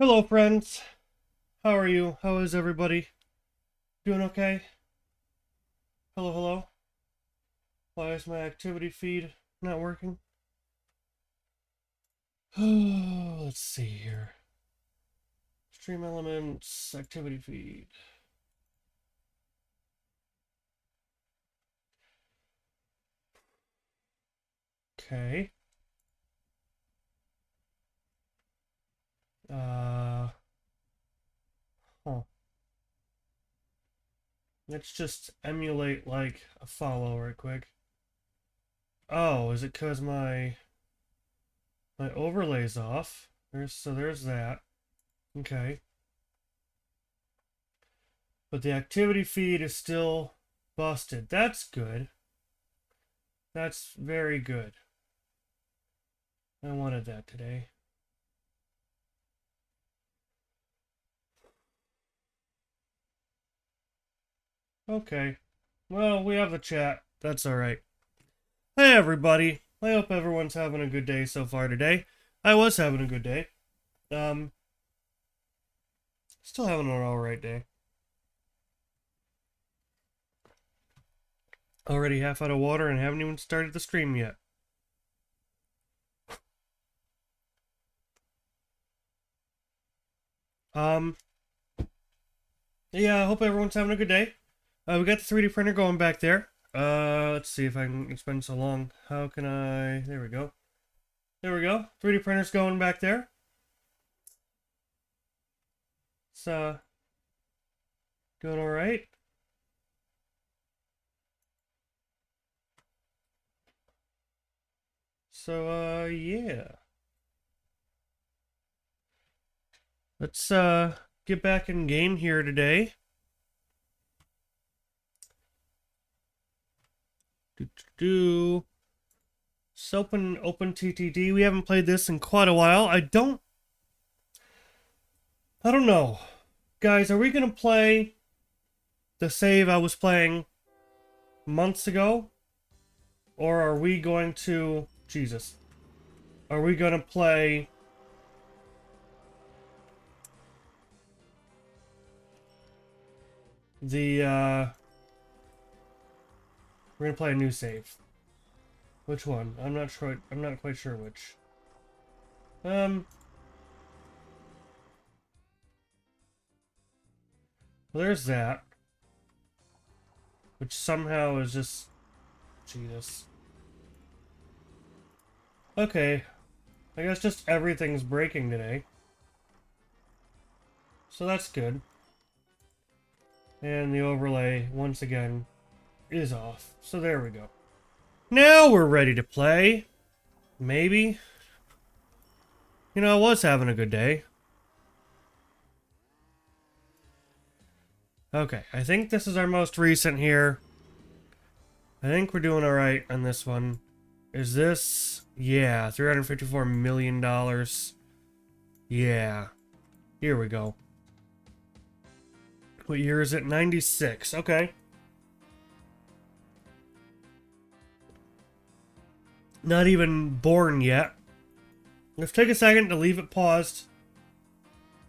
Hello, friends. How are you? How is everybody? Doing okay? Hello, hello. Why is my activity feed not working? Oh, let's see here. Stream elements, activity feed. Okay. Huh. Let's just emulate like a follow right quick. Oh, is it because my overlay's off? There's that. Okay. But the activity feed is still busted. That's good. That's very good. I wanted that today. Okay. Well, we have the chat. That's alright. Hey, everybody. I hope everyone's having a good day so far today. I was having a good day. Still having an alright day. Already half out of water and haven't even started the stream yet. Yeah, I hope everyone's having a good day. We got the 3D printer going back there. Let's see if I can, it's been so long. How can I, there we go. There we go. 3D printer's going back there. It's, doing alright. So, yeah. Let's, get back in game here today. It's OpenTTD. We haven't played this in quite a while. I don't know. Guys, are we gonna play the save I was playing months ago? Or are we going to... Jesus. Are we gonna play... We're gonna play a new save. Which one? I'm not sure. I'm not quite sure which. Well, there's that. Which somehow is just... Jesus. Okay. I guess just everything's breaking today. So that's good. And the overlay, once again, is off. So there we go. Now we're ready to play. Maybe. You know, I was having a good day. Okay, I think this is our most recent here. I think we're doing alright on this one. Is this... Yeah, $354 million. Yeah. Here we go. What year is it? 96. Okay. Not even born yet. Let's take a second to leave it paused.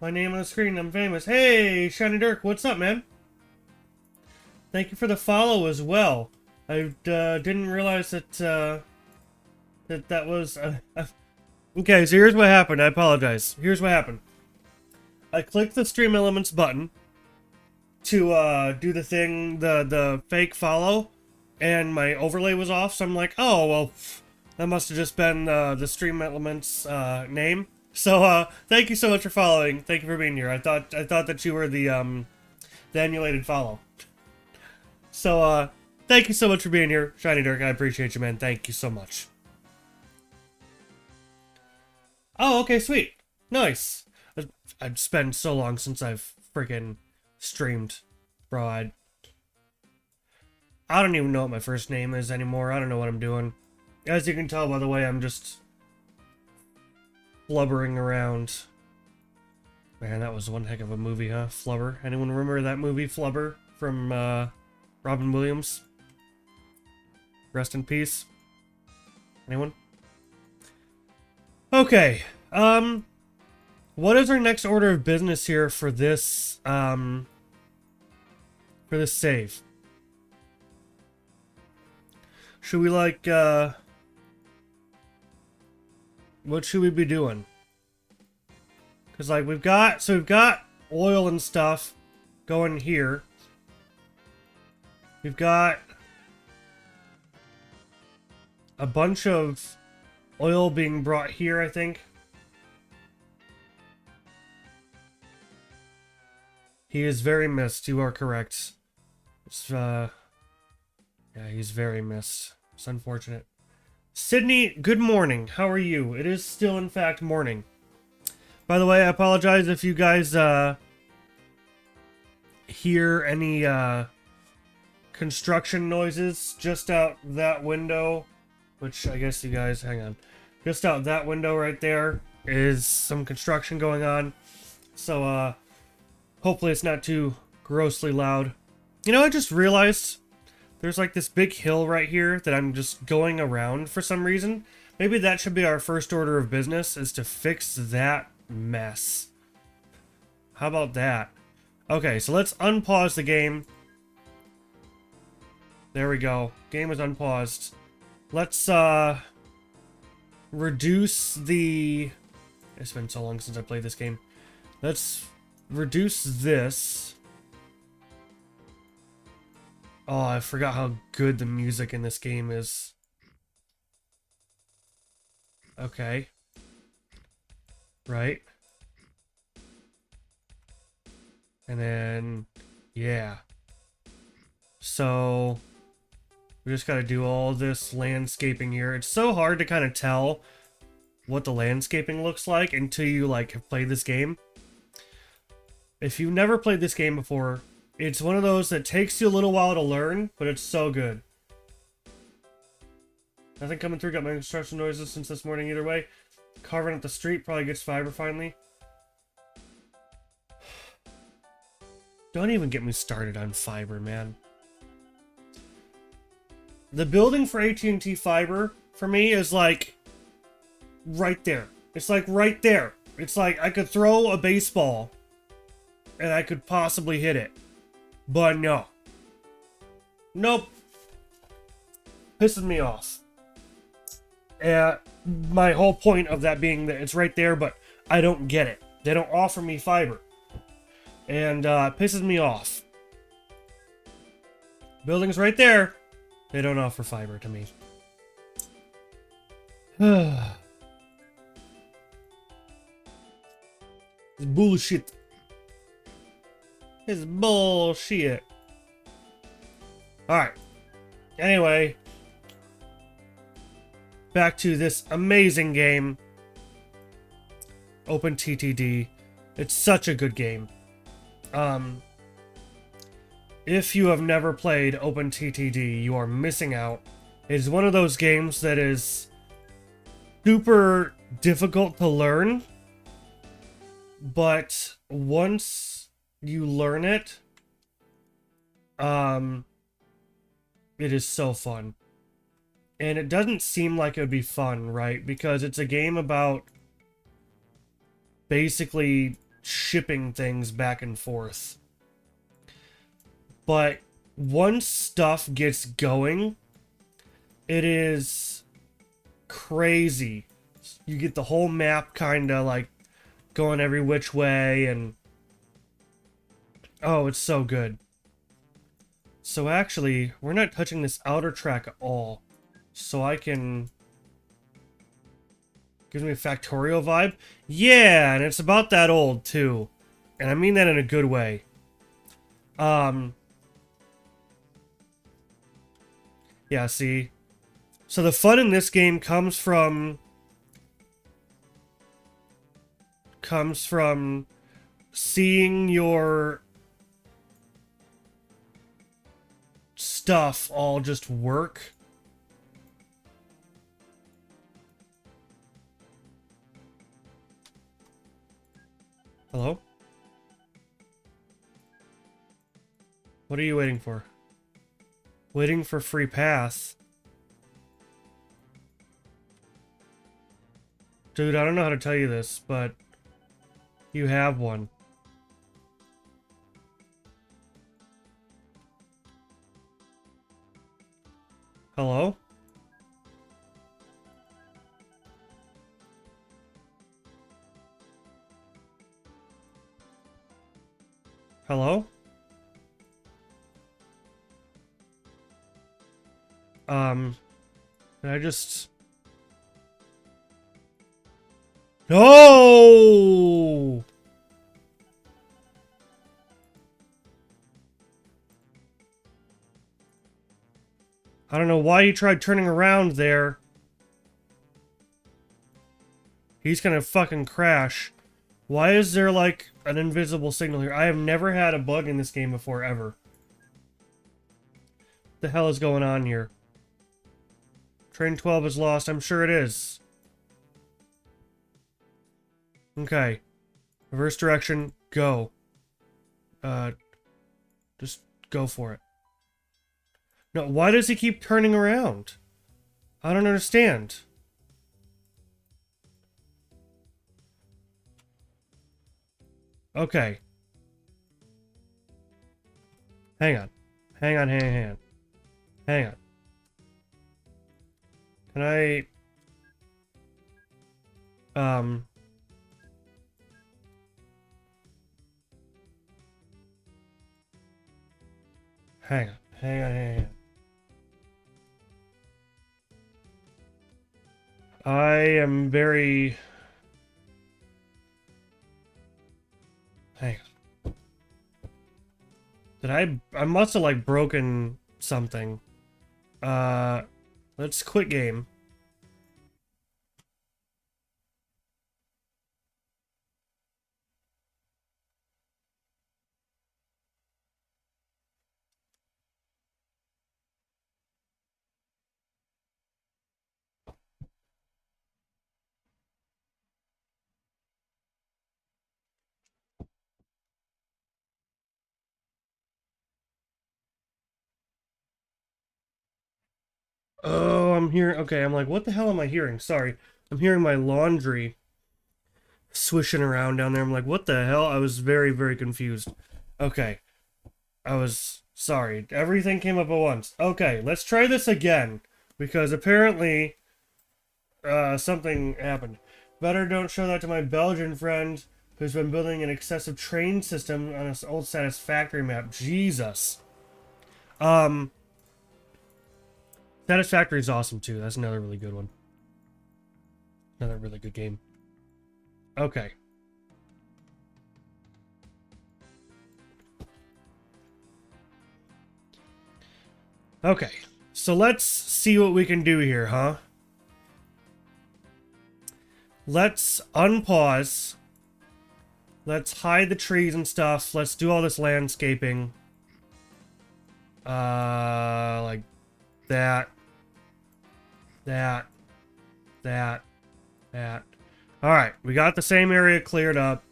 My name on the screen, I'm famous. Hey, Shiny Dirk, what's up, man? Thank you for the follow as well. I didn't realize that that was... Okay, so here's what happened. I apologize. Here's what happened. I clicked the Stream Elements button to do the thing, the fake follow, and my overlay was off, so I'm like, oh, well, that must have just been the Stream Elements name. So, thank you so much for following. Thank you for being here. I thought that you were the emulated follow. So, thank you so much for being here, Shiny Dirk. I appreciate you, man. Thank you so much. Oh, okay, sweet. Nice. I've spent so long since I've freaking streamed. Bro, I don't even know what my first name is anymore. I don't know what I'm doing. As you can tell, by the way, I'm just blubbering around. Man, that was one heck of a movie, huh? Flubber. Anyone remember that movie, Flubber, from Robin Williams? Rest in peace. Anyone? Okay. What is our next order of business here for this save? Should we like what should we be doing? Cuz like we've got oil and stuff going here. We've got a bunch of oil being brought here, I think. He is very missed. You are correct. It's, yeah, he's very missed. It's unfortunate. Sydney, good morning. How are you? It is still, in fact, morning. By the way, I apologize if you guys hear any construction noises just out that window. Which I guess you guys, hang on. Just out that window right there is some construction going on. So, hopefully it's not too grossly loud. You know, I just realized there's like this big hill right here that I'm just going around for some reason. Maybe that should be our first order of business, is to fix that mess. How about that? Okay, so let's unpause the game. There we go. Game is unpaused. Let's, reduce the... It's been so long since I played this game. Let's reduce this. Oh, I forgot how good the music in this game is. Okay. Right. And then, yeah. So, we just gotta do all this landscaping here. It's so hard to kind of tell what the landscaping looks like until you, like, have played this game. If you've never played this game before, it's one of those that takes you a little while to learn, but it's so good. Nothing coming through. Got my construction noises since this morning either way. Carving up the street probably gets fiber finally. Don't even get me started on fiber, man. The building for AT&T fiber, for me, is like right there. It's like right there. It's like I could throw a baseball and I could possibly hit it. But no. Nope. Pisses me off. My whole point of that being that it's right there, but I don't get it. They don't offer me fiber. And it pisses me off. Building's right there. They don't offer fiber to me. It's bullshit. It's bullshit. Alright. Anyway. Back to this amazing game. OpenTTD. It's such a good game. If you have never played OpenTTD, you are missing out. It is one of those games that is super difficult to learn, but once you learn it, it is so fun. And it doesn't seem like it would be fun, right? Because it's a game about basically shipping things back and forth. But once stuff gets going, it is crazy. You get the whole map kind of like going every which way, and oh, it's so good. So actually, we're not touching this outer track at all. So I can... Gives me a Factorio vibe. Yeah, and it's about that old too. And I mean that in a good way. Yeah, see? So the fun in this game comes from seeing your stuff all just work. Hello? What are you waiting for? Waiting for free pass. Dude, I don't know how to tell you this, but You have one. Hello? Hello? Did I just... No! I don't know why he tried turning around there. He's gonna fucking crash. Why is there, like, an invisible signal here? I have never had a bug in this game before, ever. What the hell is going on here? Train 12 is lost. I'm sure it is. Okay. Reverse direction. Go. Just go for it. No, why does he keep turning around? I don't understand. Okay. Hang on. Hang on, hang on. Hang on. Can I... Hang on. Hang on, hang on. I am very... Hang on. Did I must have, like, broken something. Let's quit game. Oh, I'm hearing... Okay, I'm like, what the hell am I hearing? Sorry. I'm hearing my laundry swishing around down there. I'm like, what the hell? I was very, very confused. Okay. I was... Sorry. Everything came up at once. Okay, let's try this again. Because apparently... something happened. Better don't show that to my Belgian friend who's been building an excessive train system on his old Satisfactory map. Jesus. Satisfactory is awesome too. That's another really good one. Another really good game. Okay. Okay. So let's see what we can do here, huh? Let's unpause. Let's hide the trees and stuff. Let's do all this landscaping. Like that. That. Alright, we got the same area cleared up.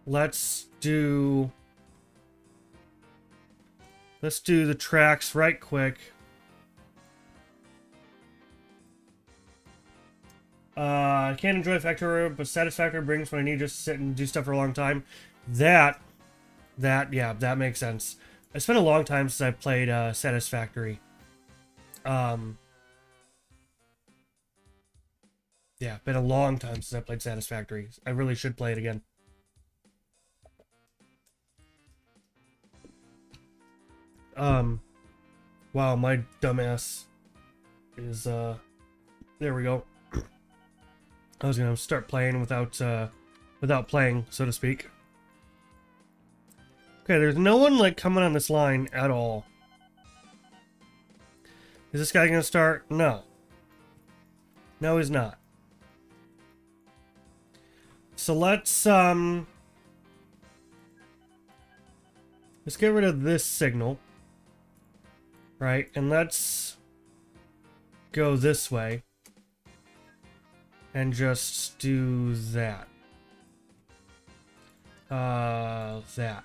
Let's do the tracks right quick. I can't enjoy Factory, but Satisfactory brings when I need to just sit and do stuff for a long time. Yeah, that makes sense. It's been a long time since I played Satisfactory. Yeah, been a long time since I played Satisfactory. I really should play it again. Wow, my dumbass is, there we go. I was gonna start playing without playing, so to speak. Okay, there's no one, like, coming on this line at all. Is this guy gonna start? No. No, he's not. So let's get rid of this signal. Right, and let's go this way. And just do that. That.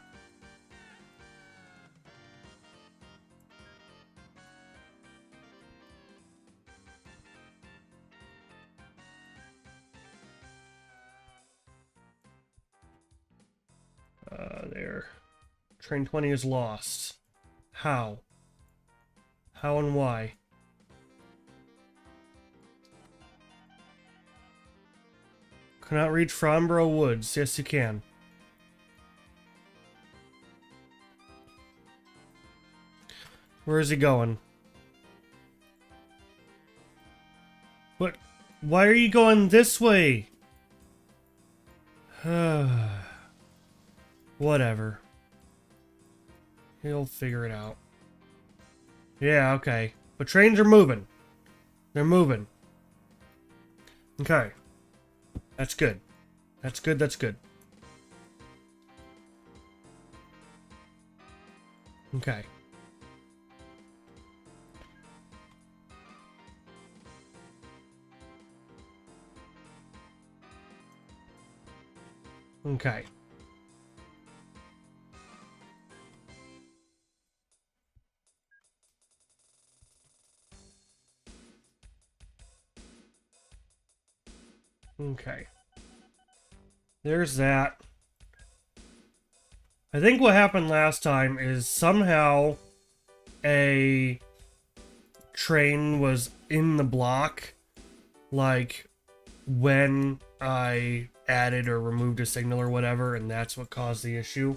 There. Train 20 is lost. How? How and why? Cannot reach Farnborough Woods. Yes, you can. Where is he going? What? Why are you going this way? Whatever. He'll figure it out. Yeah, okay. But trains are moving. They're moving. Okay. That's good. That's good, that's good. Okay. Okay. Okay. There's that. I think what happened last time is somehow a train was in the block, like when I added or removed a signal or whatever, and that's what caused the issue.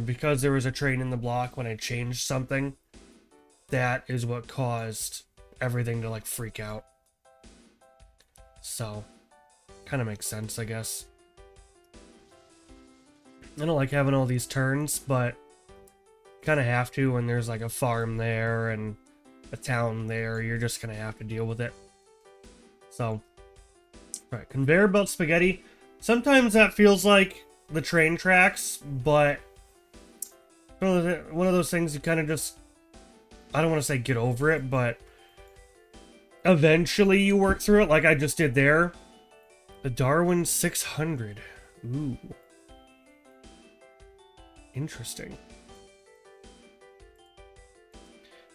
Because there was a train in the block when I changed something, that is what caused everything to like freak out. So, kind of makes sense, I guess. I don't like having all these turns, but kind of have to when there's like a farm there and a town there. You're just gonna have to deal with it. So, right, conveyor belt spaghetti. Sometimes that feels like the train tracks, but one of those things you kind of just, I don't want to say get over it, but eventually you work through it like I just did there. The Darwin 600. Ooh. Interesting.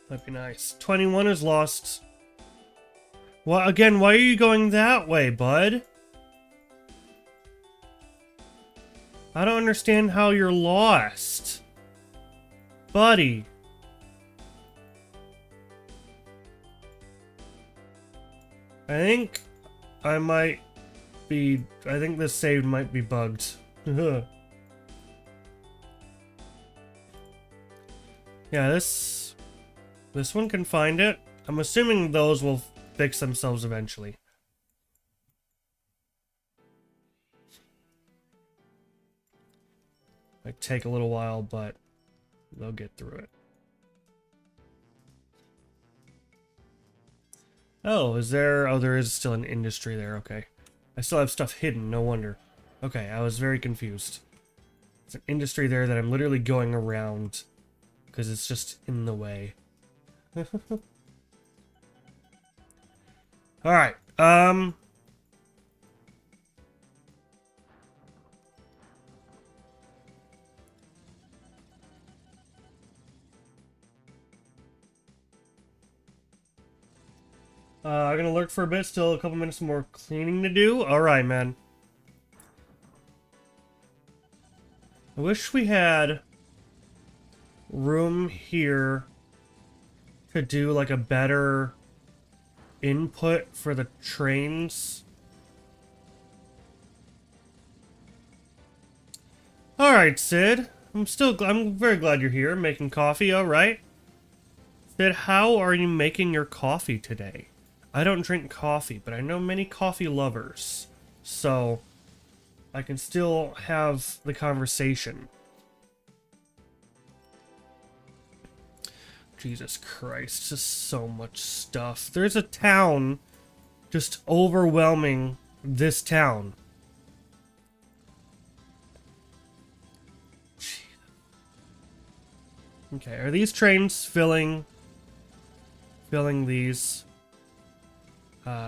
That'd be nice. 21 is lost. Well, again, why are you going that way, bud? I don't understand how you're lost. Buddy. I think I think this save might be bugged. Yeah, this one can find it. I'm assuming those will fix themselves eventually. Might take a little while, but they'll get through it. Oh, is there... Oh, there is still an industry there. Okay. I still have stuff hidden. No wonder. Okay, I was very confused. It's an industry there that I'm literally going around because it's just in the way. Alright, I'm gonna lurk for a bit, still a couple minutes more cleaning to do. Alright, man. I wish we had room here to do like a better input for the trains. Alright, Sid. I'm very glad you're here making coffee, alright. Sid, how are you making your coffee today? I don't drink coffee, but I know many coffee lovers. So, I can still have the conversation. Jesus Christ, just so much stuff. There's a town just overwhelming this town. Okay, are these trains filling these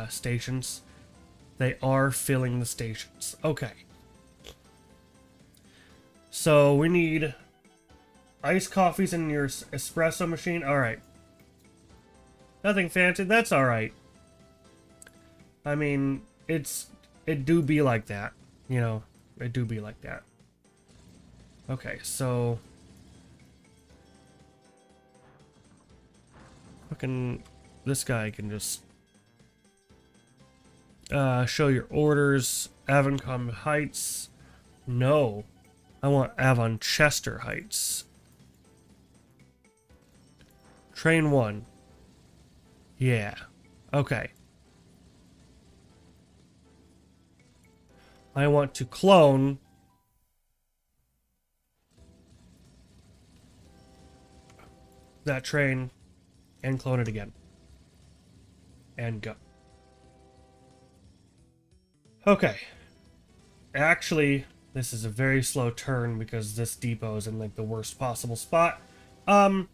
stations? They are filling the stations. Okay. So we need iced coffees in your espresso machine. Alright. Nothing fancy. That's alright. I mean, it do be like that. You know, it do be like that. Okay, so fucking this guy can just show your orders. Avoncombe Heights. No. I want Avon Chester Heights. Train 1. Yeah. Okay. I want to clone that train and clone it again. And go. Okay. Actually, this is a very slow turn because this depot is in like the worst possible spot. Do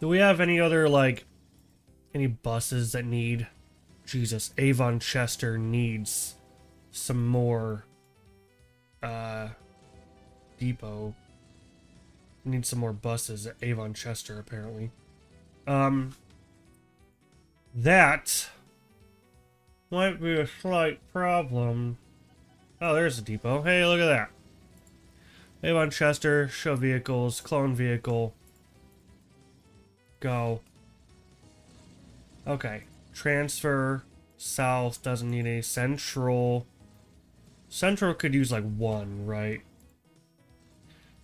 we have any other like any buses that need Jesus, Avon Chester needs some more depot. Need some more buses at Avon Chester apparently. That might be a slight problem. Oh, there's a depot. Hey, look at that. Avon Chester, show vehicles, clone vehicle. Go. Okay. Transfer south doesn't need any. Central. Central could use like one, right?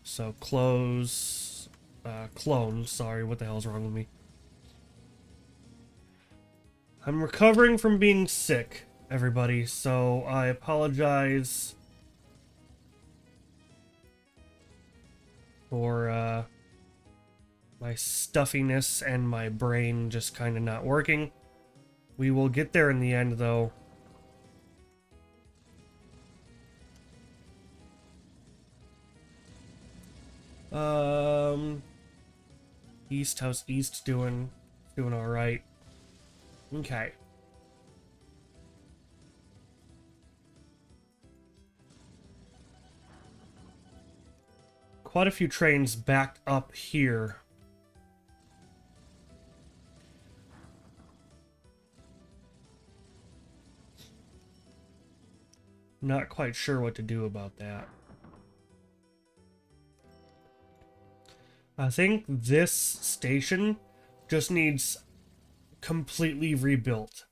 So close. Clone. Sorry, what the hell's wrong with me? I'm recovering from being sick, everybody, so I apologize for my stuffiness and my brain just kind of not working. We will get there in the end, though. East, how's East doing? Doing all right. Okay. Quite a few trains backed up here. Not quite sure what to do about that. I think this station just needs completely rebuilt.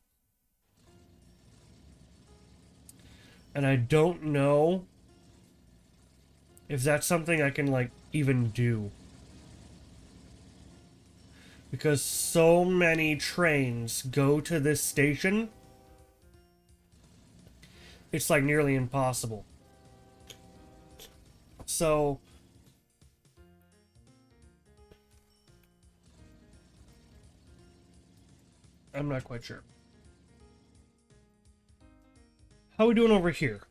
And I don't know if that's something I can, like, even do. Because so many trains go to this station, it's, like, nearly impossible. So I'm not quite sure. How are we doing over here?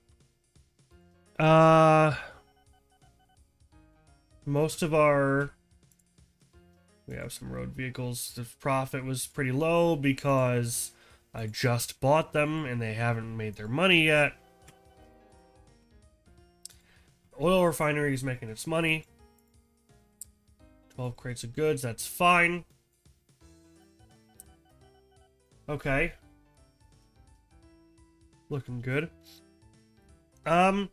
Most of our... We have some road vehicles. The profit was pretty low because I just bought them and they haven't made their money yet. Oil refinery is making its money. 12 crates of goods, that's fine. Okay. Looking good. Let's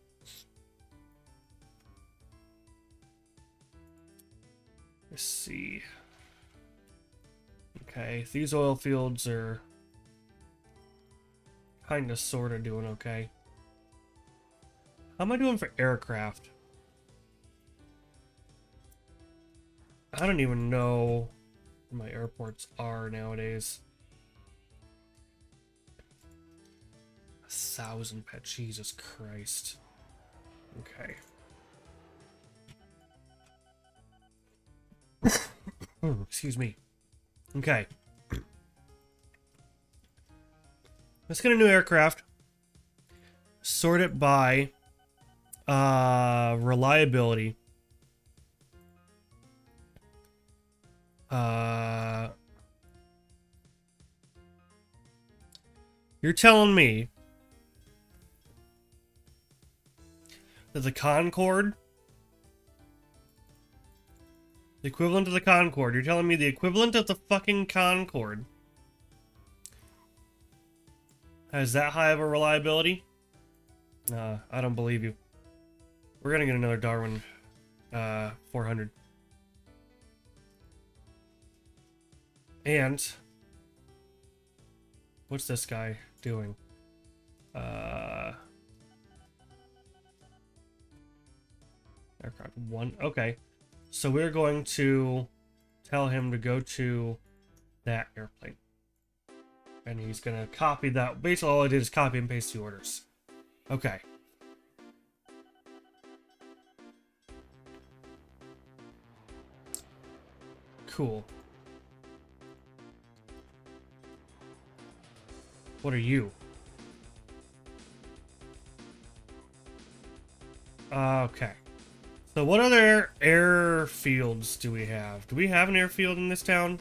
see. Okay, these oil fields are kind of sort of doing okay. How am I doing for aircraft? I don't even know where my airports are nowadays. 1,000 pet, Jesus Christ. Okay. Oh, excuse me. Okay. Let's get a new aircraft. Sort it by reliability. You're telling me that the Concorde, the equivalent of the Concorde, you're telling me the equivalent of the fucking Concorde has that high of a reliability? I don't believe you. We're gonna get another Darwin 400. And what's this guy doing? Aircraft 1. Okay. So we're going to tell him to go to that airplane. And he's going to copy that. Basically, all I did is copy and paste the orders. Okay. Cool. What are you? Okay. So what other airfields do we have? Do we have an airfield in this town?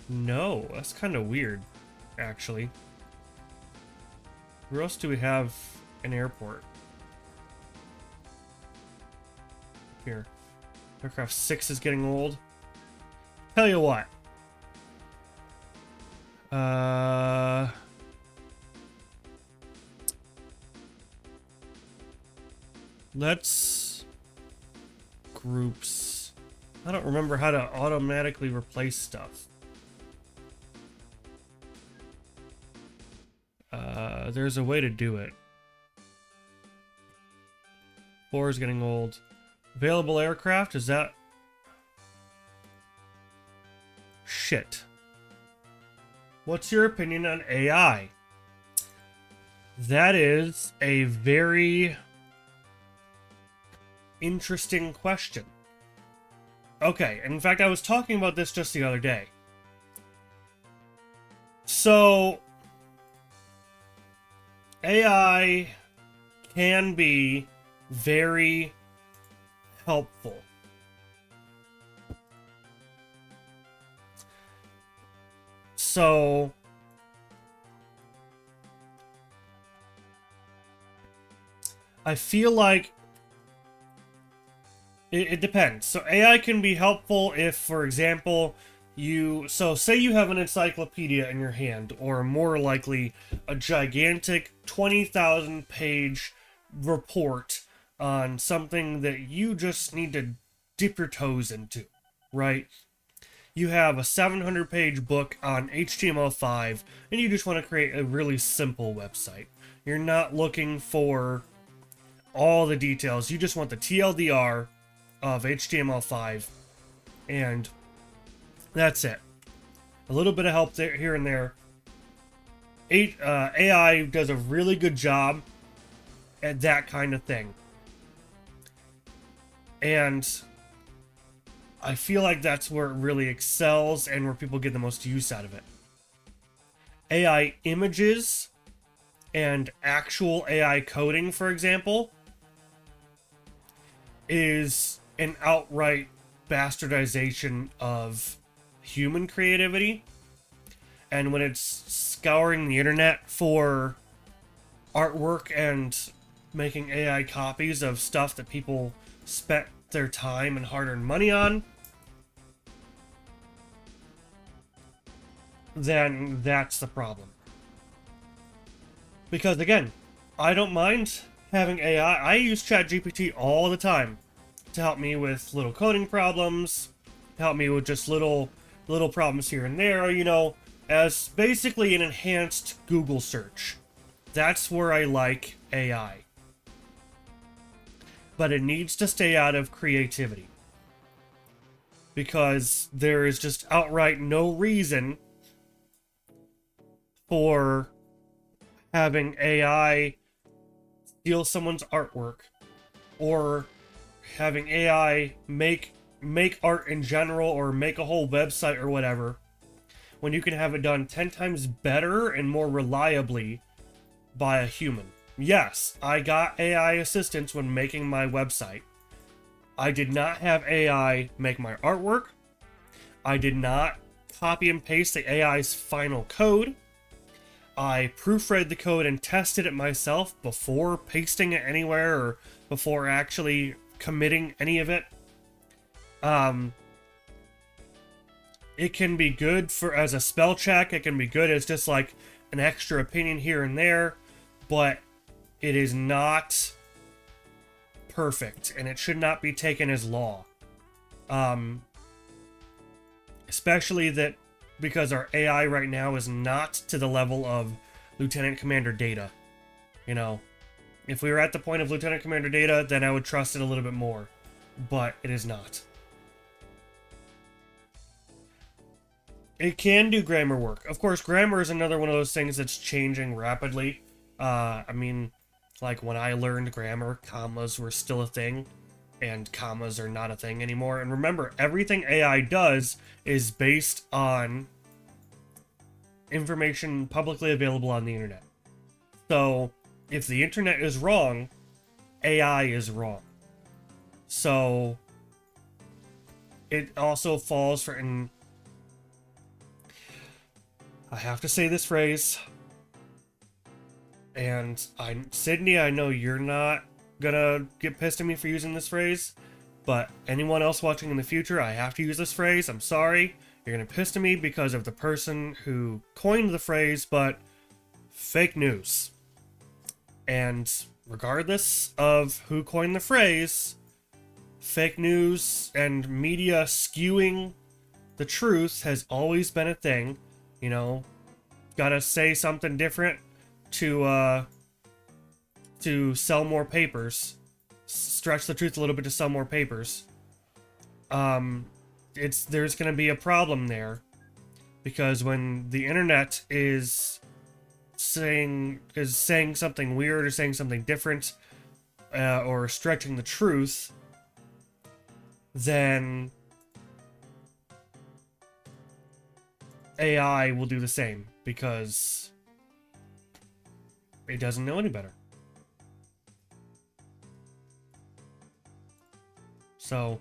No, that's kind of weird, actually. Where else do we have an airport? Here. Aircraft 6 is getting old. Tell you what. Let's groups. I don't remember how to automatically replace stuff. There's a way to do it. 4 is getting old. Available aircraft, is that... Shit. What's your opinion on AI? That is a very interesting question. Okay, and in fact, I was talking about this just the other day. So, AI can be very helpful. So, I feel like it depends. So AI can be helpful if, for example, say you have an encyclopedia in your hand, or more likely a gigantic 20,000 page report on something that you just need to dip your toes into, right? You have a 700 page book on HTML5 and you just want to create a really simple website. You're not looking for all the details. You just want the TLDR of HTML5 and that's it. A little bit of help there, here and there. AI does a really good job at that kind of thing. And I feel like that's where it really excels and where people get the most use out of it. AI images and actual AI coding, for example, is an outright bastardization of human creativity. And when it's scouring the internet for artwork and making AI copies of stuff that people spent their time and hard-earned money on, then that's the problem. Because again, I don't mind having AI. I use ChatGPT all the time to help me with little coding problems, help me with just little problems here and there, you know, as basically an enhanced Google search. That's where I like AI. But it needs to stay out of creativity. Because there is just outright no reason for having AI steal someone's artwork, or having AI make art in general, or make a whole website or whatever, when you can have it done 10 times better and more reliably by a human. Yes, I got AI assistance when making my website. I did not have AI make my artwork. I did not copy and paste the AI's final code. I proofread the code and tested it myself before pasting it anywhere or before actually committing any of it. It can be good as a spell check. It can be good as just like an extra opinion here and there, but it is not perfect, and it should not be taken as law. Especially that because our AI right now is not to the level of Lieutenant Commander Data. You know, if we were at the point of Lieutenant Commander Data, then I would trust it a little bit more, but it is not. It can do grammar work. Of course, grammar is another one of those things that's changing rapidly. I mean, like when I learned grammar, commas were still a thing, and commas are not a thing anymore. And remember, everything AI does is based on information publicly available on the internet. So, if the internet is wrong, AI is wrong. So, it also falls for... And I have to say this phrase, and Sydney, I know you're not gonna get pissed at me for using this phrase, but anyone else watching in the future, I have to use this phrase. I'm sorry. You're gonna piss at me because of the person who coined the phrase, but fake news. And regardless of who coined the phrase, fake news and media skewing the truth has always been a thing. You know, gotta say something different to sell more papers. Stretch the truth a little bit to sell more papers. There's gonna be a problem there, because when the internet is saying something weird or saying something different, or stretching the truth, then AI will do the same, because it doesn't know any better. So,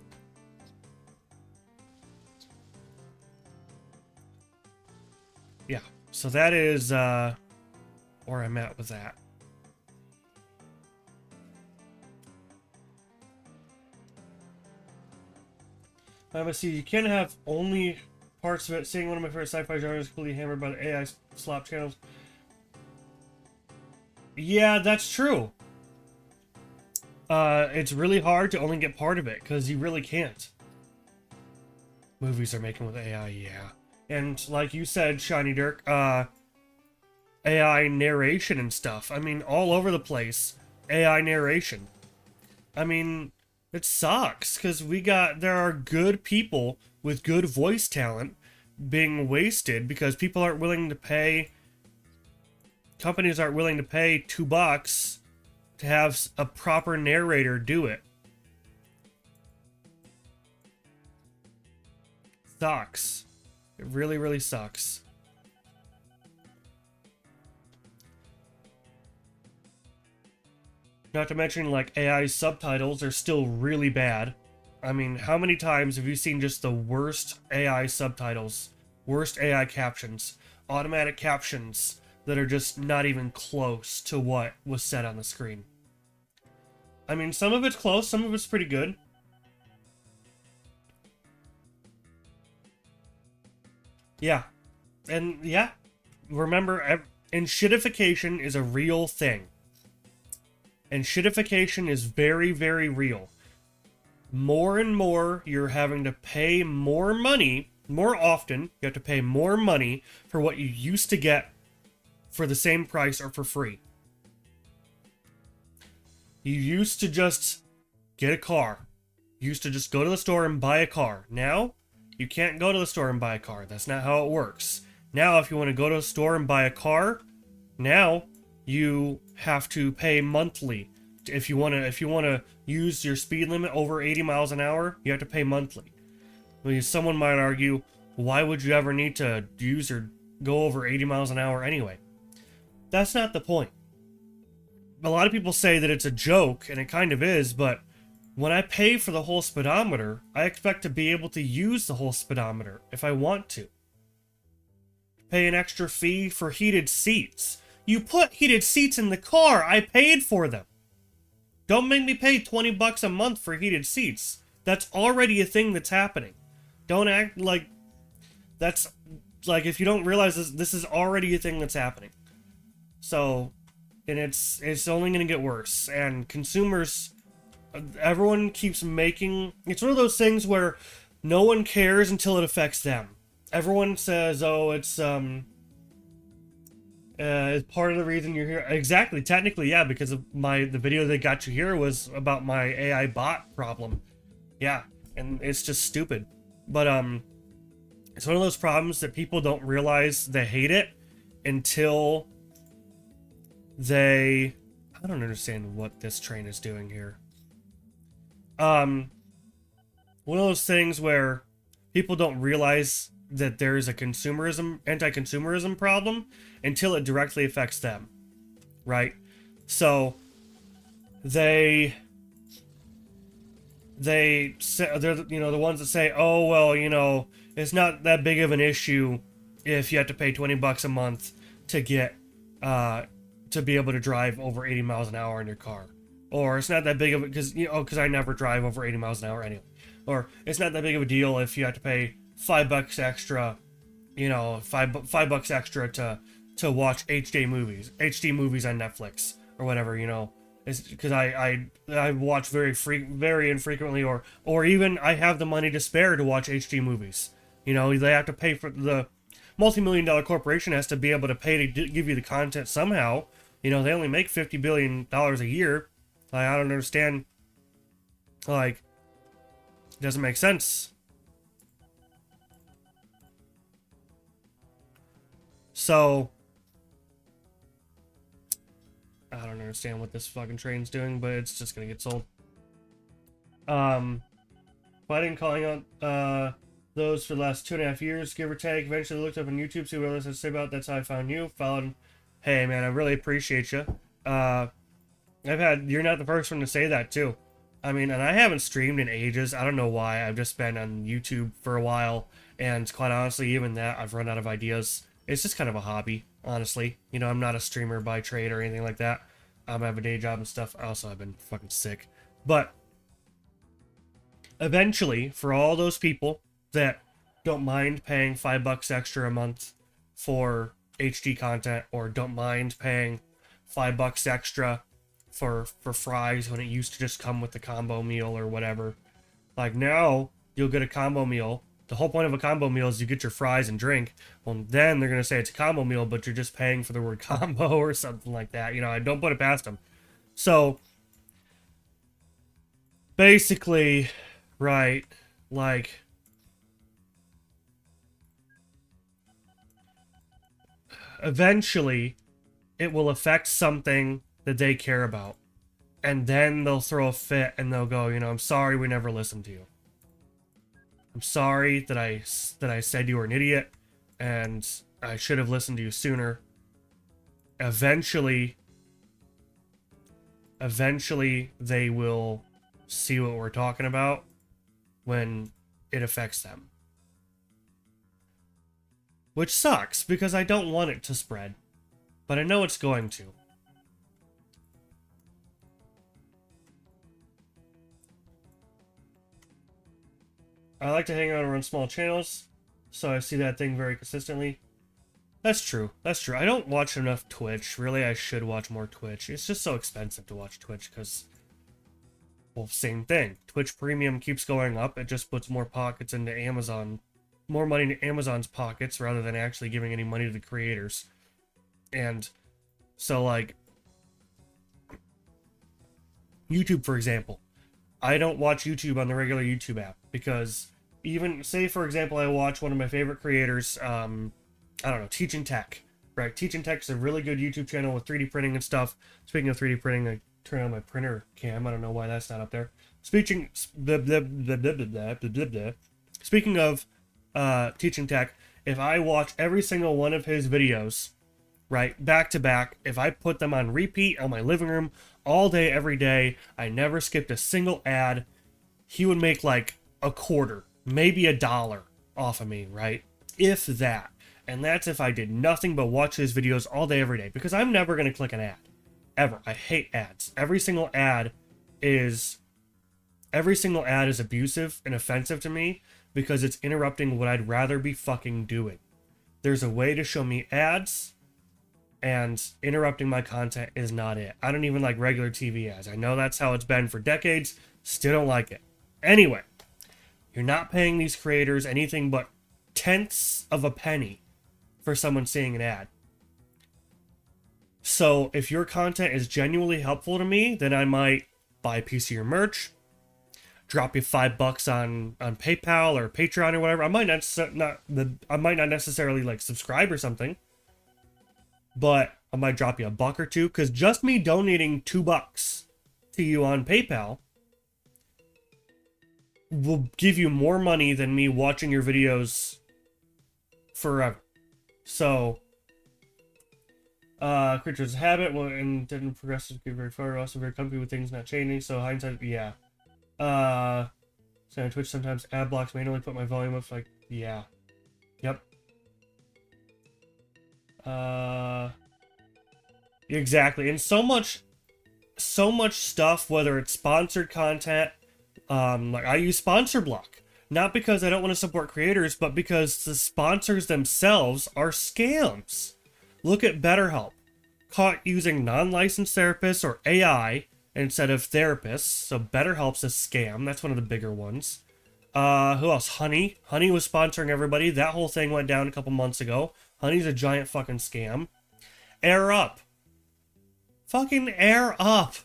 yeah. So that is where I'm at with that. See, you can't have only parts of it. Seeing one of my favorite sci-fi genres completely hammered by the AI slop channels. Yeah, that's true. It's really hard to only get part of it, because you really can't. Movies are making with AI, yeah. And like you said, Shiny Dirk, AI narration and stuff. I mean, all over the place, AI narration. I mean, it sucks, because there are good people with good voice talent being wasted because people aren't willing to pay, companies aren't willing to pay $2 to have a proper narrator do it. Sucks. It really, really sucks. Not to mention, like, AI subtitles are still really bad. I mean, how many times have you seen just the worst AI subtitles, worst AI captions, automatic captions that are just not even close to what was said on the screen? I mean, some of it's close, some of it's pretty good. Yeah. And, yeah. Remember, and shitification is a real thing. And shitification is very, very real. More and more, you're having to pay more money, more often, you have to pay more money for what you used to get for the same price or for free. You used to just get a car. You used to just go to the store and buy a car. Now, you can't go to the store and buy a car. That's not how it works. Now, if you want to go to a store and buy a car, now you have to pay monthly. If you want to use your speed limit over 80 miles an hour, you have to pay monthly. I mean, someone might argue, why would you ever need to use or go over 80 miles an hour anyway? That's not the point. A lot of people say that it's a joke, and it kind of is, but when I pay for the whole speedometer, I expect to be able to use the whole speedometer if I want to. Pay an extra fee for heated seats. You put heated seats in the car. I paid for them. Don't make me pay $20 a month for heated seats. That's already a thing that's happening. Don't act like that's like, if you don't realize this, this is already a thing that's happening. So, and it's only going to get worse. And consumers, everyone keeps making, it's one of those things where no one cares until it affects them. Everyone says, oh, it's part of the reason you're here. Exactly, technically, yeah, because of the video that got you here was about my AI bot problem. Yeah, and it's just stupid. But it's one of those problems that people don't realize they hate it until I don't understand what this train is doing here. One of those things where people don't realize that there's a anti-consumerism problem until it directly affects them, right? So they're the ones that say, oh, well, it's not that big of an issue if you have to pay $20 a month to get to be able to drive over 80 miles an hour in your car. Or it's not that big of a, because I never drive over 80 miles an hour anyway. Or it's not that big of a deal if you have to pay $5 extra, $5 extra to watch HD movies on Netflix or whatever, It's because I watch very infrequently, or even I have the money to spare to watch HD movies. They have to pay for the multi-million-dollar corporation has to be able to pay to give you the content somehow. They only make $50 billion a year. I don't understand. It doesn't make sense. So, I don't understand what this fucking train's doing, but it's just gonna get sold. Fighting, calling out those for the last 2.5 years, give or take. Eventually looked up on YouTube, see what others had to say about it. That's how I found you. Followed. Hey, man, I really appreciate you. You're not the first one to say that, too. I mean, and I haven't streamed in ages. I don't know why. I've just been on YouTube for a while, and quite honestly, even that, I've run out of ideas. It's just kind of a hobby, honestly. I'm not a streamer by trade or anything like that. I have a day job and stuff. Also, I've been fucking sick. But eventually, for all those people that don't mind paying $5 extra a month for HD content, or don't mind paying $5 extra for fries when it used to just come with the combo meal or whatever. Like, now you'll get a combo meal. The whole point of a combo meal is you get your fries and drink. Well, then they're going to say it's a combo meal, but you're just paying for the word combo or something like that. I don't put it past them. So, basically, right, like, eventually it will affect something that they care about. And then they'll throw a fit and they'll go, I'm sorry we never listened to you. I'm sorry that I said you were an idiot and I should have listened to you sooner. Eventually they will see what we're talking about when it affects them. Which sucks, because I don't want it to spread. But I know it's going to. I like to hang out around small channels, so I see that thing very consistently. That's true. That's true. I don't watch enough Twitch. Really, I should watch more Twitch. It's just so expensive to watch Twitch because, well, same thing. Twitch Premium keeps going up. It just puts more pockets into Amazon. More money into Amazon's pockets rather than actually giving any money to the creators. And so, like, YouTube, for example. I don't watch YouTube on the regular YouTube app because even, say, for example, I watch one of my favorite creators, I don't know, Teaching Tech, right? Teaching Tech is a really good YouTube channel with 3D printing and stuff. Speaking of 3D printing, I turn on my printer cam. I don't know why that's not up there. Speaking of Teaching Tech, if I watch every single one of his videos, right, back to back, if I put them on repeat on my living room all day, every day, I never skipped a single ad, he would make like a quarter, maybe $1 off of me, right? If that. And that's if I did nothing but watch his videos all day, every day, because I'm never going to click an ad. Ever. I hate ads. Every single ad is abusive and offensive to me because it's interrupting what I'd rather be fucking doing. There's a way to show me ads, and interrupting my content is not it. I don't even like regular TV ads. I know that's how it's been for decades. Still don't like it. Anyway, you're not paying these creators anything but tenths of a penny for someone seeing an ad. So if your content is genuinely helpful to me, then I might buy a piece of your merch, drop you $5 on PayPal or Patreon or whatever. I might not necessarily like subscribe or something, but I might drop you $1 or $2, because just me donating $2 to you on PayPal will give you more money than me watching your videos forever. So, creatures of habit and didn't progress to get very far. Also very comfy with things not changing. So hindsight, yeah. So on Twitch sometimes ad blocks manually put my volume up. Like, yeah, yep. Exactly, and so much stuff, whether it's sponsored content, like I use sponsor block, not because I don't want to support creators, but because the sponsors themselves are scams. Look at BetterHelp, caught using non-licensed therapists or AI instead of therapists, so BetterHelp's a scam. That's one of the bigger ones. Who else? Honey was sponsoring everybody. That whole thing went down a couple months ago. Honey's a giant fucking scam. Air Up. Fucking Air Up.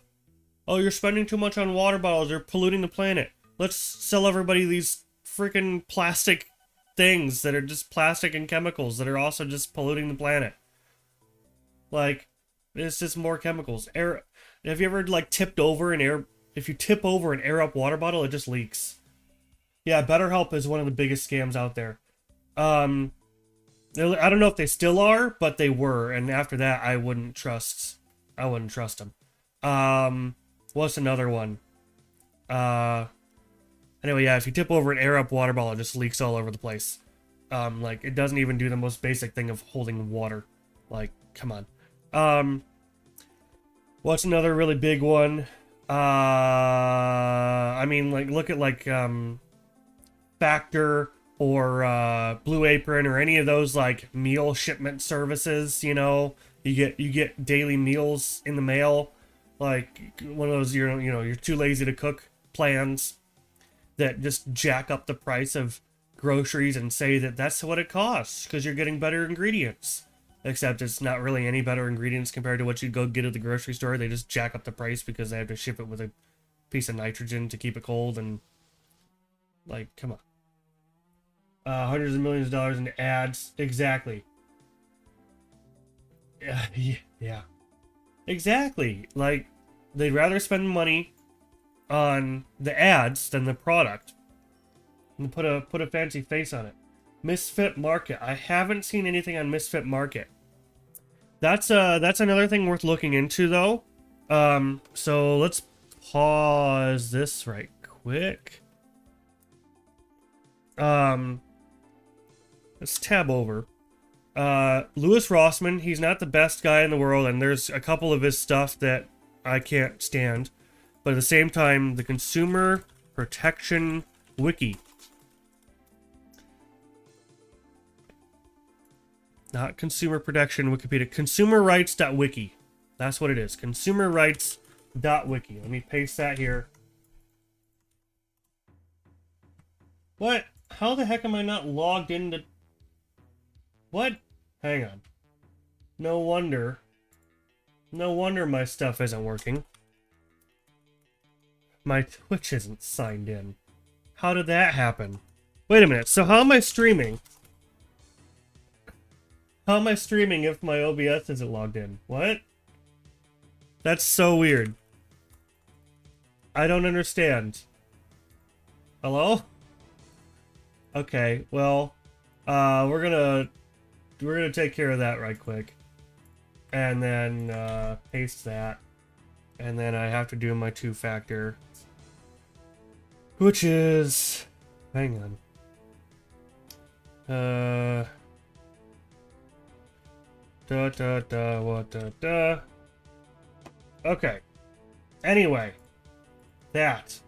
Oh, you're spending too much on water bottles. You're polluting the planet. Let's sell everybody these freaking plastic things that are just plastic and chemicals that are also just polluting the planet. Like, it's just more chemicals. Have you ever like tipped over if you tip over an Air Up water bottle, it just leaks. Yeah, BetterHelp is one of the biggest scams out there. I don't know if they still are, but they were, and after that, I wouldn't trust them. What's another one? Anyway, yeah, if you tip over an Air Up water bottle, it just leaks all over the place. Like, it doesn't even do the most basic thing of holding water. Like, come on. What's another really big one? I mean, like, look at, like, Factor or Blue Apron or any of those like meal shipment services. You know, you get daily meals in the mail, like one of those you're too lazy to cook plans that just jack up the price of groceries and say that that's what it costs because you're getting better ingredients. Except it's not really any better ingredients compared to what you'd go get at the grocery store. They just jack up the price because they have to ship it with a piece of nitrogen to keep it cold, and like, come on. Hundreds of millions of dollars in ads. Exactly. Yeah. Exactly. Like, they'd rather spend money on the ads than the product. And put a fancy face on it. Misfit Market. I haven't seen anything on Misfit Market. That's another thing worth looking into, though. So let's pause this right quick. Let's tab over. Louis Rossmann, he's not the best guy in the world, and there's a couple of his stuff that I can't stand. But at the same time, the Consumer Protection Wiki. Not Consumer Protection Wikipedia. ConsumerRights.wiki. That's what it is. ConsumerRights.wiki. Let me paste that here. What? How the heck am I not logged into... What? Hang on. No wonder. No wonder my stuff isn't working. My Twitch isn't signed in. How did that happen? Wait a minute. So how am I streaming? How am I streaming if my OBS isn't logged in? What? That's so weird. I don't understand. Hello? Okay, well, we're gonna take care of that right quick. And then, paste that. And then I have to do my two-factor. Which is... Hang on. Okay. Anyway. That.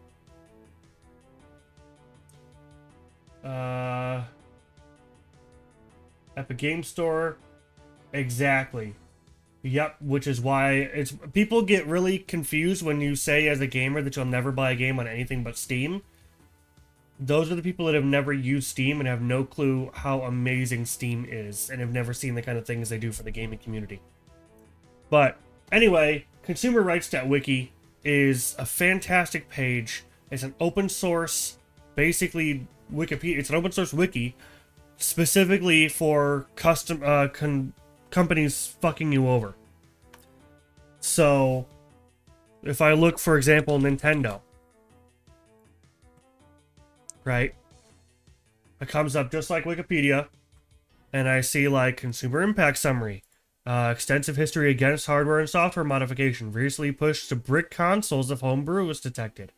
Epic Game Store. Exactly. Yep, which is why it's people get really confused when you say as a gamer that you'll never buy a game on anything but Steam. Those are the people that have never used Steam and have no clue how amazing Steam is and have never seen the kind of things they do for the gaming community. But anyway, consumerrights.wiki is a fantastic page. It's an open source, basically Wikipedia. It's an open source wiki specifically for custom companies fucking you over. So if I look, for example, Nintendo, right? It comes up just like Wikipedia, and I see like consumer impact summary, extensive history against hardware and software modification, recently pushed to brick consoles if homebrew was detected,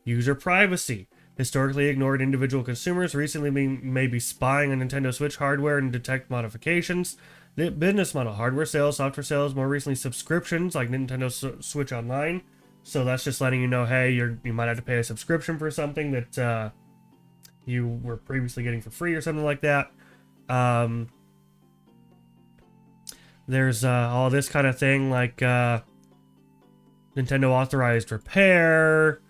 user privacy, historically ignored individual consumers, recently may be spying on Nintendo Switch hardware and detect modifications, the business model, hardware sales, software sales, more recently subscriptions like Nintendo Switch Online. So that's just letting you know, hey, you might have to pay a subscription for something that you were previously getting for free or something like that. There's all this kind of thing like Nintendo authorized repair.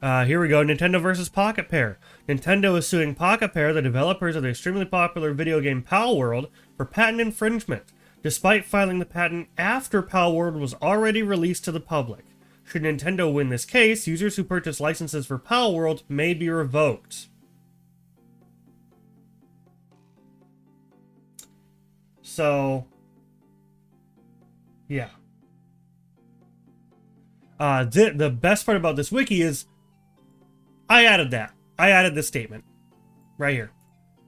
Here we go. Nintendo versus Pocket Pair. Nintendo is suing Pocket Pair, the developers of the extremely popular video game Pal World, for patent infringement, despite filing the patent after Pal World was already released to the public. Should Nintendo win this case, users who purchase licenses for Pal World may be revoked. So, yeah. The best part about this wiki is I added that. I added this statement right here.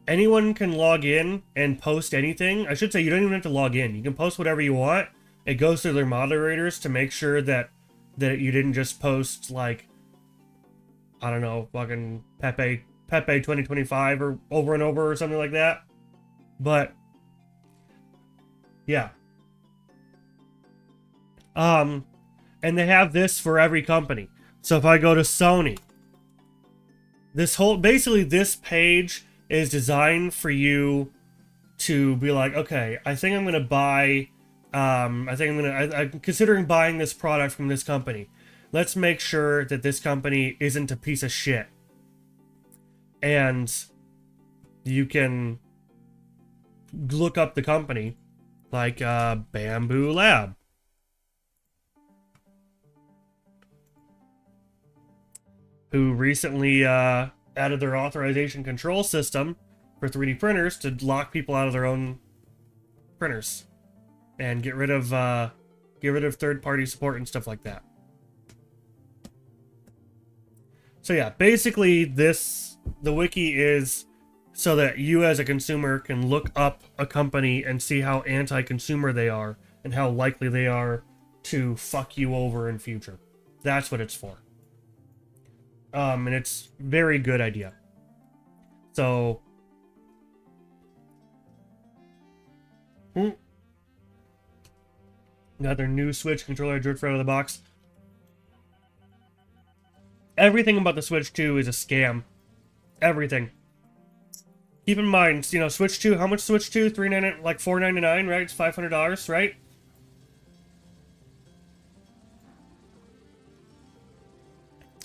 Anyone can log in and post anything. I should say you don't even have to log in. You can post whatever you want. It goes through their moderators to make sure that you didn't just post like, I don't know, fucking Pepe 2025 or over and over or something like that. But yeah. And they have this for every company. So if I go to Sony, basically this page is designed for you to be like, okay, I think I'm going to buy, I'm considering buying this product from this company. Let's make sure that this company isn't a piece of shit. And you can look up the company like Bamboo Lab. Who recently added their authorization control system for 3D printers to lock people out of their own printers and get rid of third-party support and stuff like that. So yeah, basically the wiki is so that you as a consumer can look up a company and see how anti-consumer they are and how likely they are to fuck you over in future. That's what it's for. And it's very good idea. So, got their new Switch controller dripped right out of the box. Everything about the Switch 2 is a scam. Everything. Keep in mind, you know, Switch 2, how much Switch 2? $399, like $499, right? It's $500, right?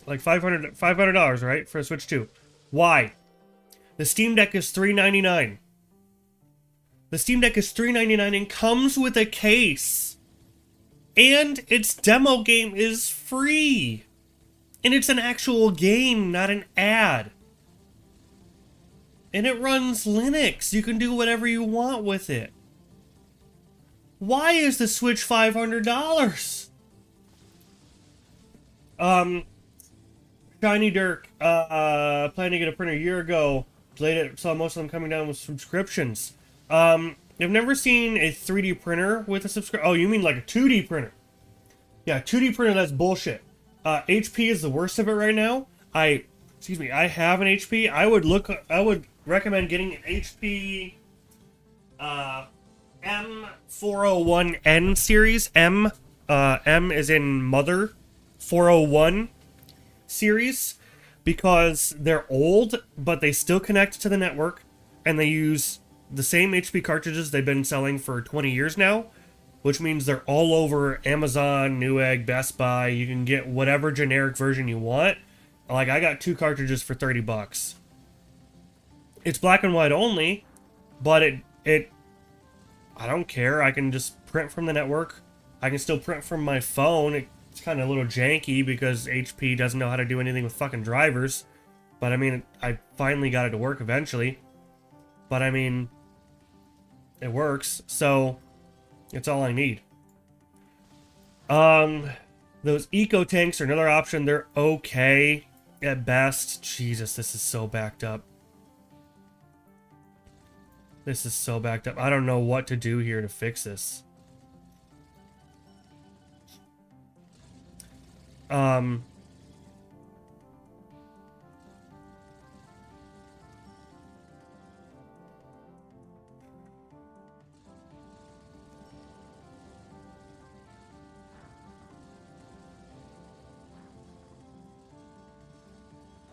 Like $500, right? For a Switch 2. Why? The Steam Deck is $399. The Steam Deck is $399 and comes with a case. And its demo game is free. And it's an actual game, not an ad. And it runs Linux. You can do whatever you want with it. Why is the Switch $500? Shiny Dirk, planning to get a printer a year ago. Delayed it, saw most of them coming down with subscriptions. I've never seen a 3D printer with a subscription. Oh, you mean like a 2D printer? Yeah, 2D printer, that's bullshit. HP is the worst of it right now. I have an HP. I would recommend getting an HP M401N series. M is in mother, 401 series, because they're old, but they still connect to the network, and they use the same HP cartridges they've been selling for 20 years now, which means they're all over Amazon, Newegg, Best Buy. You can get whatever generic version you want. Like, I got 2 cartridges for 30 bucks. It's black and white only, but I don't care. I can just print from the network. I can still print from my phone. It's kind of a little janky because HP doesn't know how to do anything with fucking drivers. But I mean, I finally got it to work eventually. But I mean, it works, so it's all I need. Those eco tanks are another option. They're okay at best. Jesus, this is so backed up. This is so backed up. I don't know what to do here to fix this.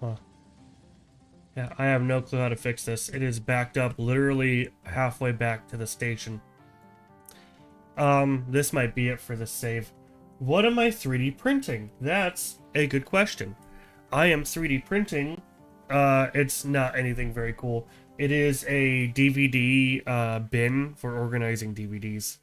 Huh. Yeah, I have no clue how to fix this. It is backed up literally halfway back to the station. This might be it for the save. What am I 3D printing? That's a good question. I am 3D printing. It's not anything very cool. It is a DVD bin for organizing DVDs.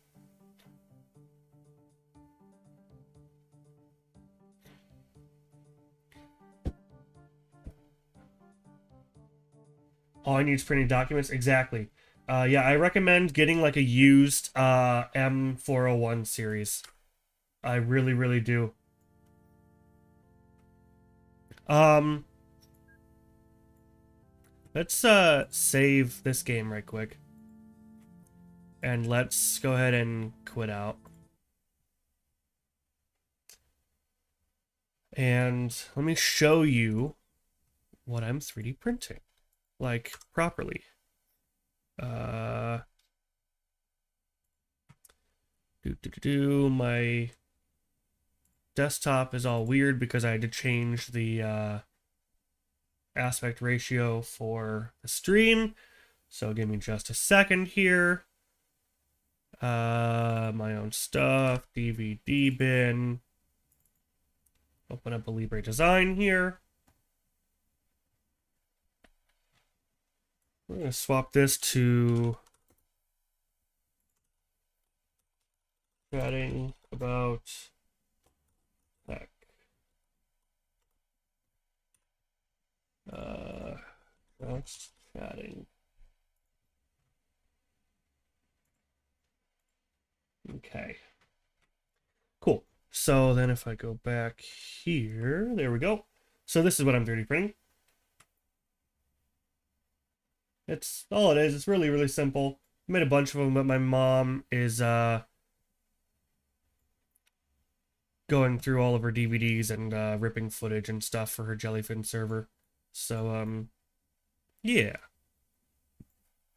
All I need is printing documents. Exactly. Yeah, I recommend getting like a used M401 series. I really, really do. Let's save this game right quick. And let's go ahead and quit out. And let me show you what I'm 3D printing. Like, properly. My desktop is all weird because I had to change the aspect ratio for the stream. So give me just a second here. My own stuff, DVD bin. Open up a Libre Design here. We're going to swap this to chatting about tech. That's chatting. Okay. Cool. So then if I go back here, there we go. So this is what I'm 3D printing. It's all it is. It's really, really simple. I made a bunch of them, but my mom is going through all of her DVDs and ripping footage and stuff for her Jellyfin server. So, yeah.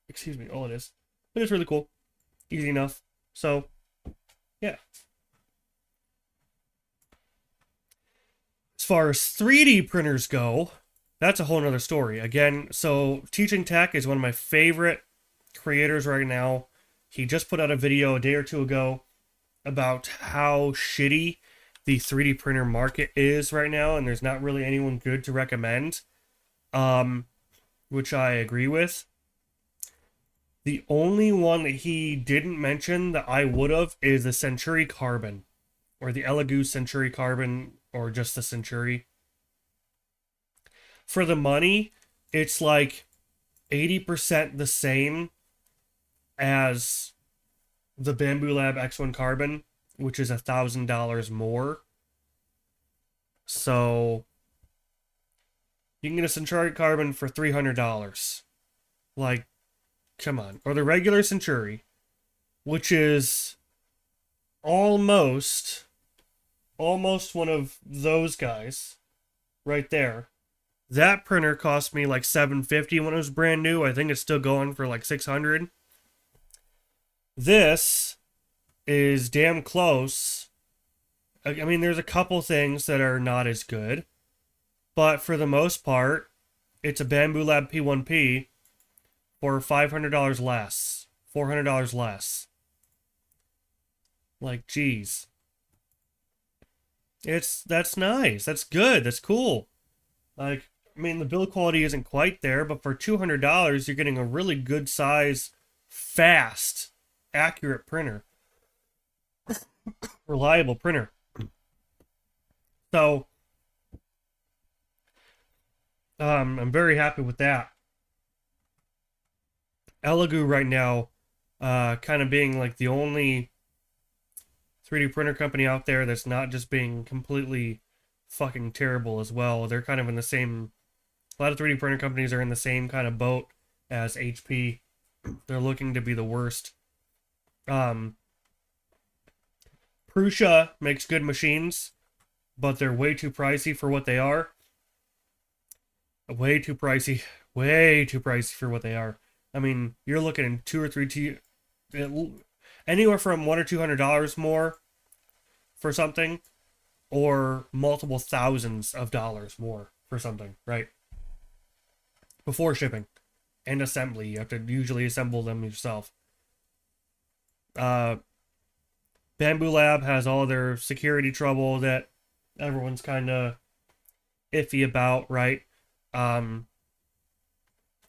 Excuse me, all it is. But it's really cool. Easy enough. So, yeah. As far as 3D printers go, that's a whole nother story. Again, so Teaching Tech is one of my favorite creators right now. He just put out a video a day or two ago about how shitty the 3D printer market is right now, and there's not really anyone good to recommend, which I agree with. The only one that he didn't mention that I would have is the Century Carbon, or the Elegoo Century Carbon, or just the Century. For the money, it's like 80% the same as the Bamboo Lab X1 Carbon, which is $1,000 more. So you can get a Century Carbon for $300. Like, come on. Or the regular Century, which is almost one of those guys right there. That printer cost me like $750 when it was brand new. I think it's still going for like $600. This is damn close. I mean, there's a couple things that are not as good, but for the most part, it's a Bamboo Lab P1P for $500 less, $400 less. Like, geez. That's nice. That's good. That's cool. Like, I mean, the build quality isn't quite there, but for $200, you're getting a really good size, fast, accurate printer. Reliable printer. So, I'm very happy with that. Elegoo right now, kind of being like the only 3D printer company out there that's not just being completely fucking terrible as well. They're kind of in the same. A lot of 3D printer companies are in the same kind of boat as HP. They're looking to be the worst. Prusa makes good machines, but they're way too pricey for what they are. Way too pricey. Way too pricey for what they are. I mean, you're looking in anywhere from $100 or $200 more for something, or multiple thousands of dollars more for something, right? Before shipping and assembly, you have to usually assemble them yourself. Bamboo Lab has all their security trouble that everyone's kind of iffy about, right?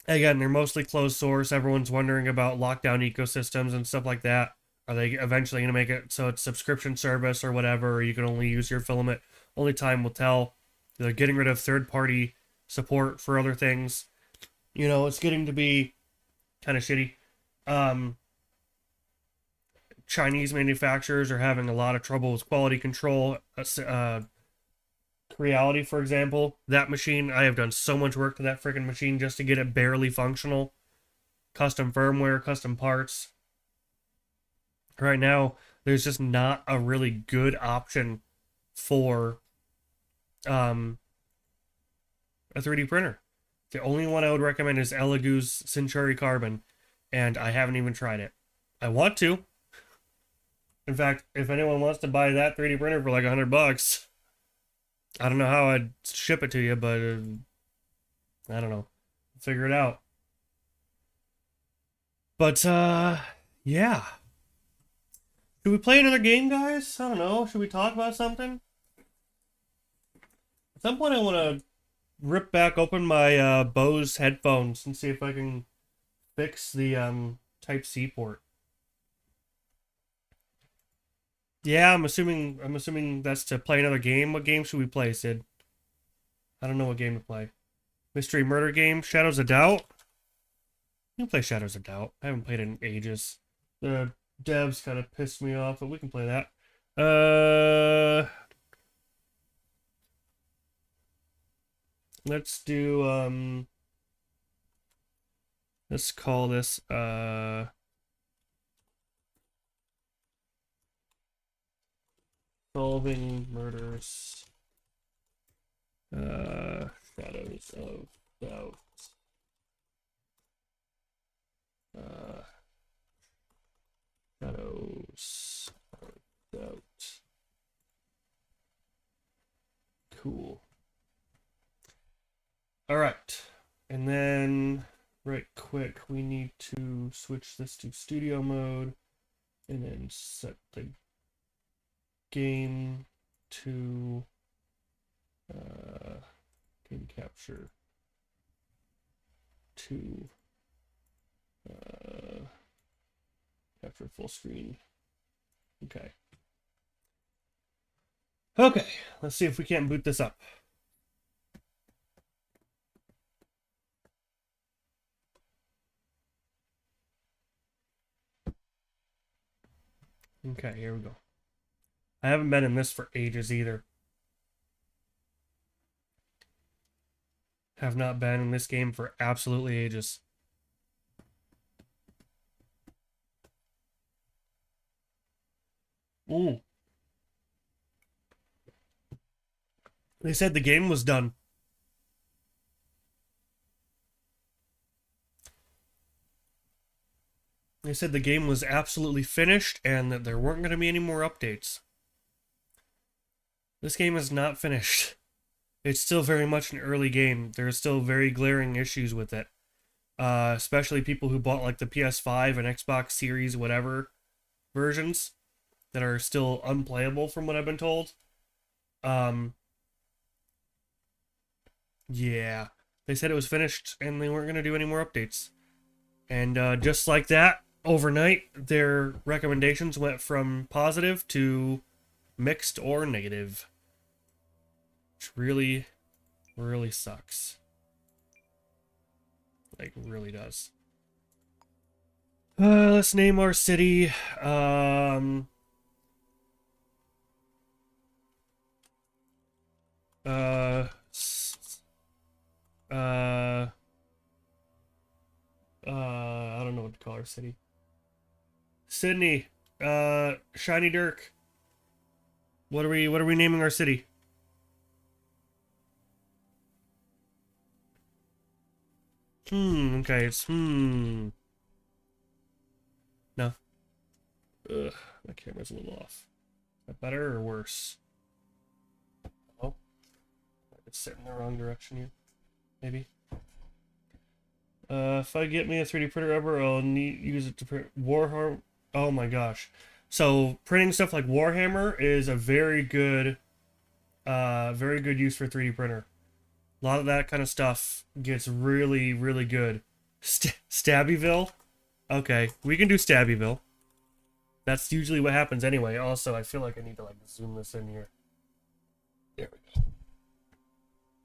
Again, they're mostly closed source. Everyone's wondering about lockdown ecosystems and stuff like that. Are they eventually going to make it so it's subscription service or whatever, or you can only use your filament? Only time will tell. They're getting rid of third-party support for other things. You know, it's getting to be kind of shitty. Chinese manufacturers are having a lot of trouble with quality control. Reality, for example, that machine, I have done so much work to that freaking machine just to get it barely functional. Custom firmware, custom parts. Right now, there's just not a really good option for a 3D printer. The only one I would recommend is Elegoo's Century Carbon, and I haven't even tried it. I want to. In fact, if anyone wants to buy that 3D printer for like $100, I don't know how I'd ship it to you, but I don't know. Figure it out. But, yeah. Should we play another game, guys? I don't know. Should we talk about something? At some point, I want to rip back open my Bose headphones and see if I can fix the Type-C port. Yeah, I'm assuming that's to play another game. What game should we play, Sid? I don't know what game to play. Mystery murder game? Shadows of Doubt? You can play Shadows of Doubt. I haven't played it in ages. The devs kind of pissed me off, but we can play that. Let's do let's call this Solving Murders. Shadows of Doubt. Shadows of Doubt. Cool. Alright. And then, right quick, we need to switch this to studio mode and then set the game to game capture to capture full screen. Okay. Okay, let's see if we can't boot this up. Okay, here we go. I haven't been in this for ages either. Have not been in this game for absolutely ages. Ooh. They said the game was done. They said the game was absolutely finished and that there weren't going to be any more updates. This game is not finished. It's still very much an early game. There are still very glaring issues with it. especially people who bought like the PS5 and Xbox Series whatever versions that are still unplayable from what I've been told. Yeah, they said it was finished and they weren't going to do any more updates. And just like that, overnight, their recommendations went from positive to mixed or negative. Which really, really sucks. Like, really does. Let's name our city. Uh, uh, I don't know what to call our city. Sydney. Shiny Dirk. What are we naming our city? Okay, it's No. Ugh, my camera's a little off. Is that better or worse? Oh. It's sitting in the wrong direction here. Maybe. If I get me a 3D printer ever, I'll use it to print Warhammer. Oh my gosh. So printing stuff like Warhammer is a very good use for 3D printer. A lot of that kind of stuff gets really, really good. Stabbyville? Okay, we can do Stabbyville. That's usually what happens anyway. Also, I feel like I need to like zoom this in here. There we go.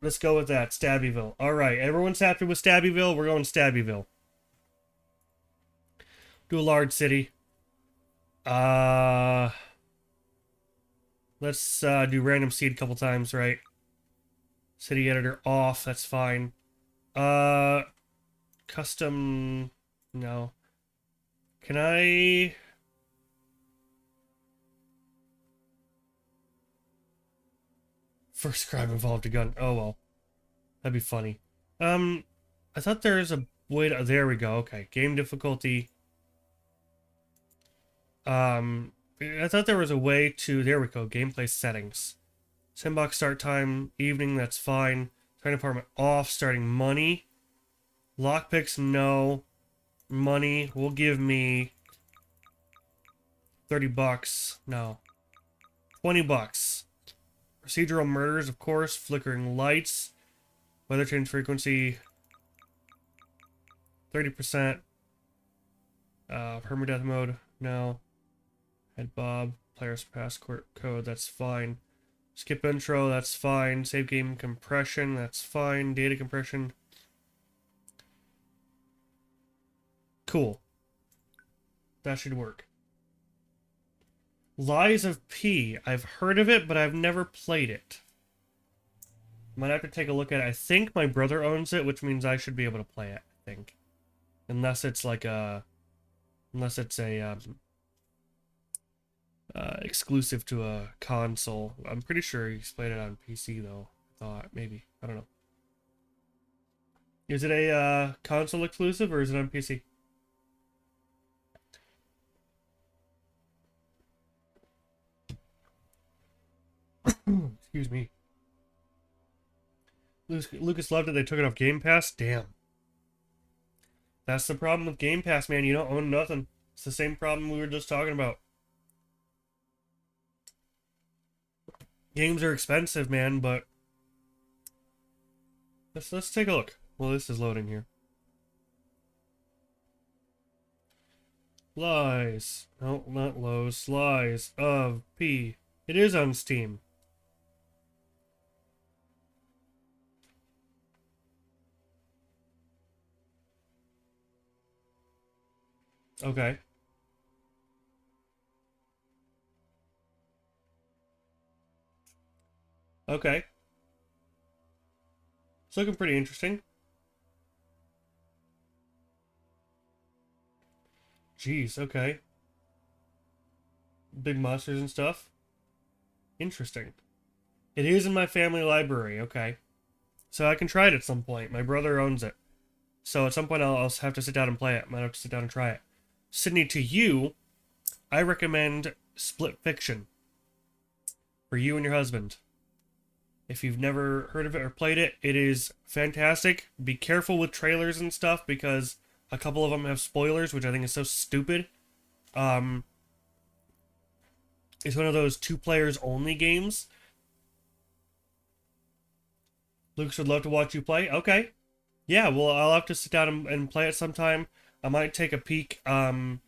Let's go with that, Stabbyville. Alright, everyone's happy with Stabbyville? We're going Stabbyville. Do a large city. Let's do random seed a couple times, right? City editor off, that's fine. Custom... No. Can I... First crime involved a gun. Oh, well. That'd be funny. I thought there was a way to... There we go. Okay. Game difficulty. I thought there was a way to... There we go. Gameplay settings. Sandbox start time. Evening. That's fine. Starting department off. Starting money. Lockpicks, no. Money will give me... $30. No. $20. Procedural murders, of course. Flickering lights. Weather change frequency. 30%. Permadeath mode. No. Head Bob. Player's password code. That's fine. Skip intro. That's fine. Save game compression. That's fine. Data compression. Cool. That should work. Lies of P. I've heard of it, but I've never played it. Might have to take a look at it. I think my brother owns it, which means I should be able to play it, I think. Unless it's like a... Unless it's a, exclusive to a console. I'm pretty sure he's played it on PC, though. I thought, maybe. I don't know. Is it a, console exclusive, or is it on PC? Excuse me. Lucas loved it. They took it off Game Pass. Damn. That's the problem with Game Pass, man. You don't own nothing. It's the same problem we were just talking about. Games are expensive, man, but... Let's take a look. Well, this is loading here. Lies. No, not Lowe's. Lies of P. It is on Steam. Okay. Okay. It's looking pretty interesting. Jeez, okay. Big monsters and stuff. Interesting. It is in my family library, okay. So I can try it at some point. My brother owns it. So at some point I'll have to sit down and play it. Might have to sit down and try it. Sydney, to you, I recommend Split Fiction. For you and your husband. If you've never heard of it or played it, it is fantastic. Be careful with trailers and stuff because a couple of them have spoilers, which I think is so stupid. It's one of those 2 players only games. Lucas would love to watch you play. Okay. Yeah, well, I'll have to sit down and play it sometime. I might take a peek. I'm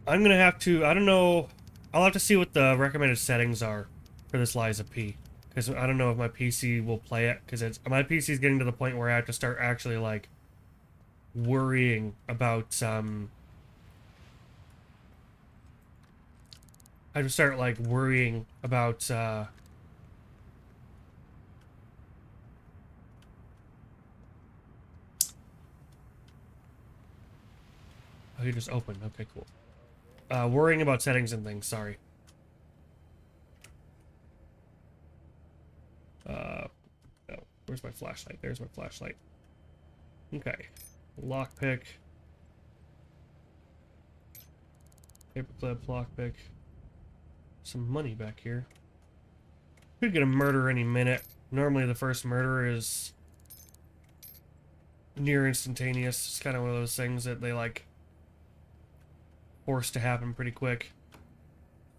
gonna have to, I don't know, I'll have to see what the recommended settings are for this Liza P. Because I don't know if my PC will play it, because my PC is getting to the point where I have to start actually, like, worrying about, I have to start, like, worrying about, oh, you just opened. Okay, cool. Worrying about settings and things, sorry. No. Where's my flashlight? There's my flashlight. Okay. Lockpick. Paperclip, lockpick. Some money back here. Could get a murder any minute. Normally the first murder is near instantaneous. It's kind of one of those things that they, like, forced to happen pretty quick.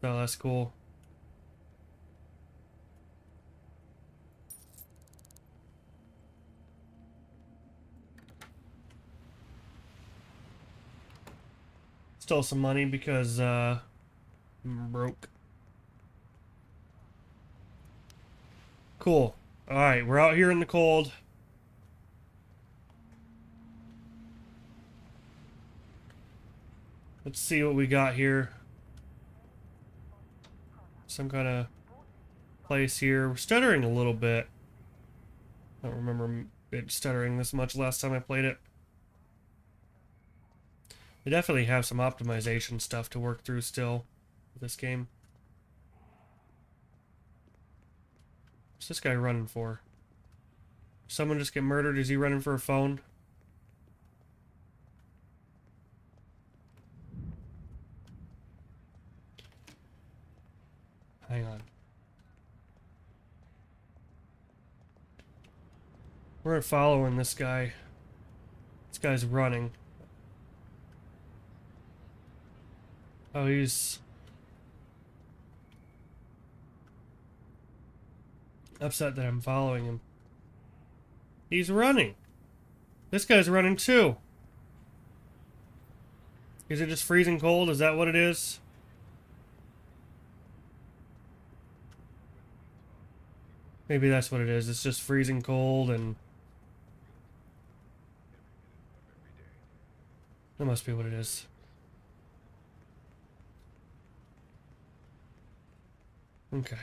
So that's cool. Stole some money because, I'm broke. Cool. Alright, we're out here in the cold. Let's see what we got here. Some kind of place here. We're stuttering a little bit. I don't remember it stuttering this much last time I played it. They definitely have some optimization stuff to work through still with this game. What's this guy running for? Someone just get murdered? Is he running for a phone? Hang on. We're following this guy. This guy's running. Oh, he's upset that I'm following him. He's running. This guy's running too. Is it just freezing cold? Is that what it is? Maybe that's what it is. It's just freezing cold and... That must be what it is. Okay.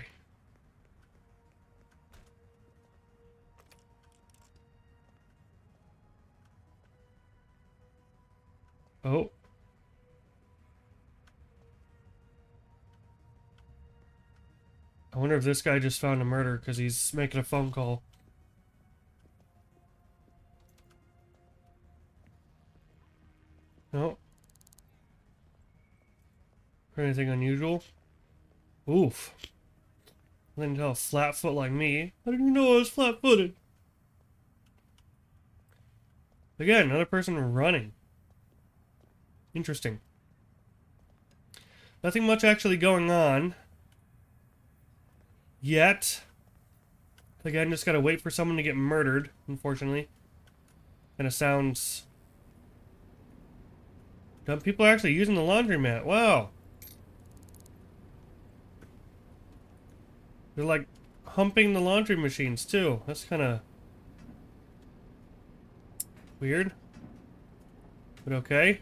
Oh. I wonder if this guy just found a murder because he's making a phone call. No. Anything unusual? Oof. I didn't tell a flat foot like me. I didn't even know I was flat-footed. Again, another person running. Interesting. Nothing much actually going on. Yet. Again, just gotta wait for someone to get murdered, unfortunately. Kinda sounds... Dumb people are actually using the laundromat. Wow. They're like humping the laundry machines too. That's kind of weird. But okay.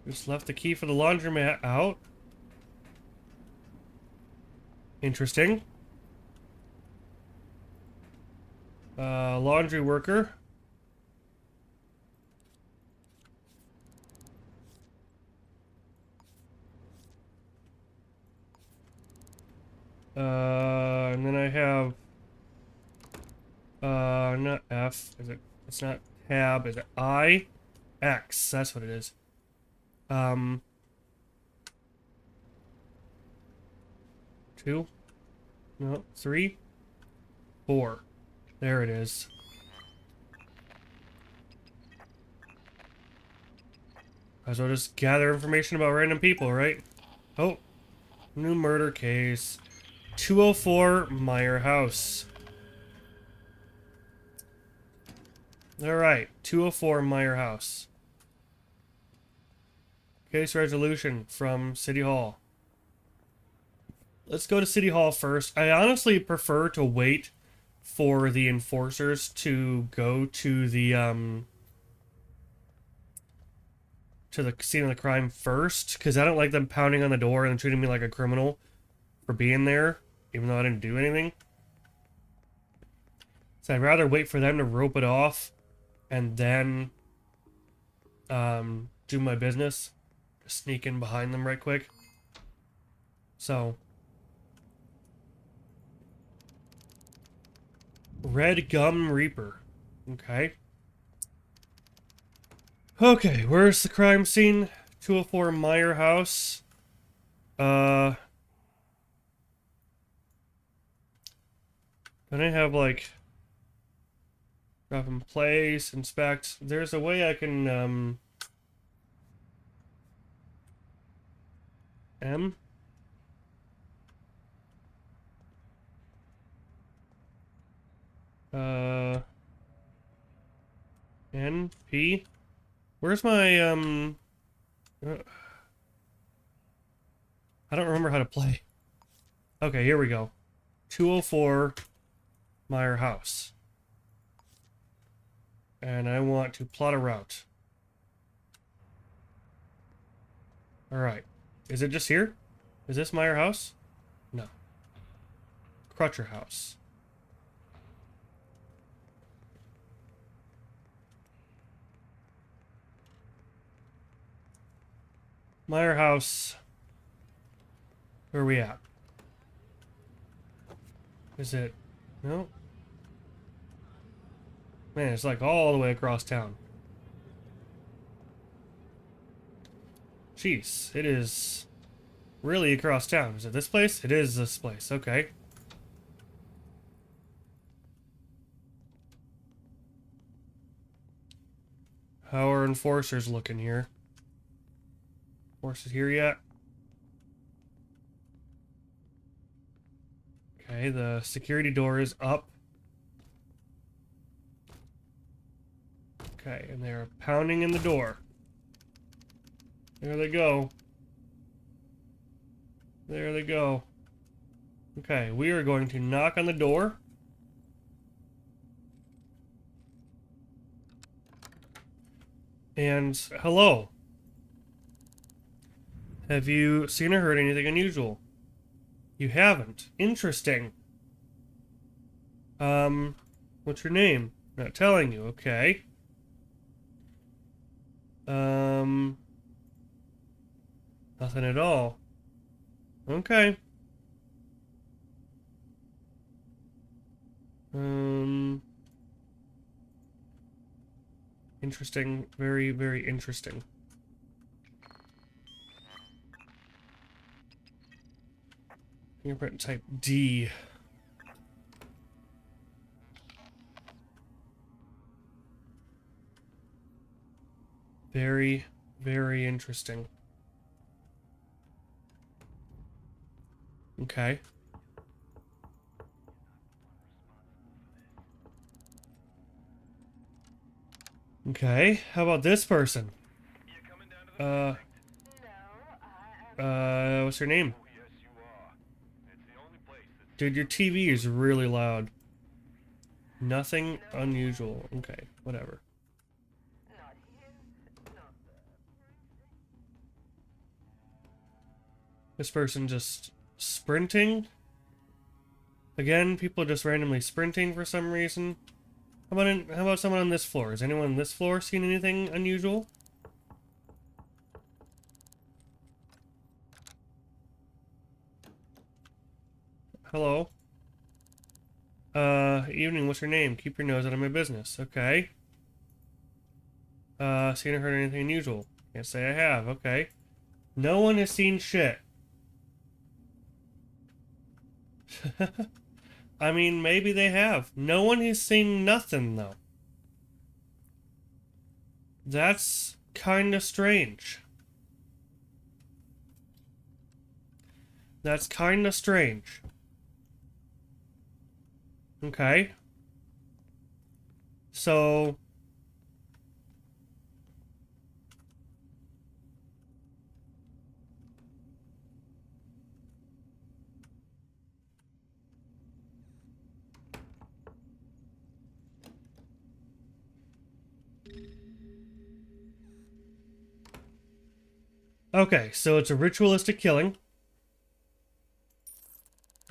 Just left the key for the laundromat out. Interesting. Laundry worker. And then I have, not F, is it, it's not tab, is it I? X, that's what it is. 2, no, 3, 4. There it is. Might as well just gather information about random people, right? Oh, new murder case. 204 Meyer House. Alright, 204 Meyer House. Case resolution from City Hall. Let's go to City Hall first. I honestly prefer to wait for the enforcers to go to the scene of the crime first, because I don't like them pounding on the door and treating me like a criminal for being there, even though I didn't do anything. So I'd rather wait for them to rope it off and then do my business. Just sneak in behind them right quick. So Red Gum Reaper. Okay. Okay, where's the crime scene? 204 Meyer House. Don't I have, like, drop in place, inspect? There's a way I can, M? N? P? Where's my, I don't remember how to play. Okay, here we go. 204 Meyer House. And I want to plot a route. Alright. Is it just here? Is this Meyer House? No. Crutcher House. Meyer House. Where are we at? Is it? No. Man, it's like all the way across town. Jeez, it is really across town. Is it this place? It is this place. Okay. How are enforcers looking here? Enforcers here yet? Okay, the security door is up. Okay, and they're pounding in the door. There they go. There they go. Okay, we are going to knock on the door. And hello. Have you seen or heard anything unusual? You haven't. Interesting. What's your name? Not telling you. Okay. Nothing at all. Okay. Interesting. Very, very interesting. Fingerprint type D. Very, very interesting. Okay. Okay, how about this person? What's her name? Dude, your TV is really loud. Nothing unusual. Okay, whatever. This person just sprinting? Again, people just randomly sprinting for some reason. How about someone on this floor? Has anyone on this floor seen anything unusual? Hello? Evening, what's your name? Keep your nose out of my business. Okay. Seen or heard anything unusual? Can't say I have. Okay. No one has seen shit. I mean, maybe they have. No one has seen nothing, though. That's kind of strange. That's kind of strange. Okay. So... Okay, so it's a ritualistic killing.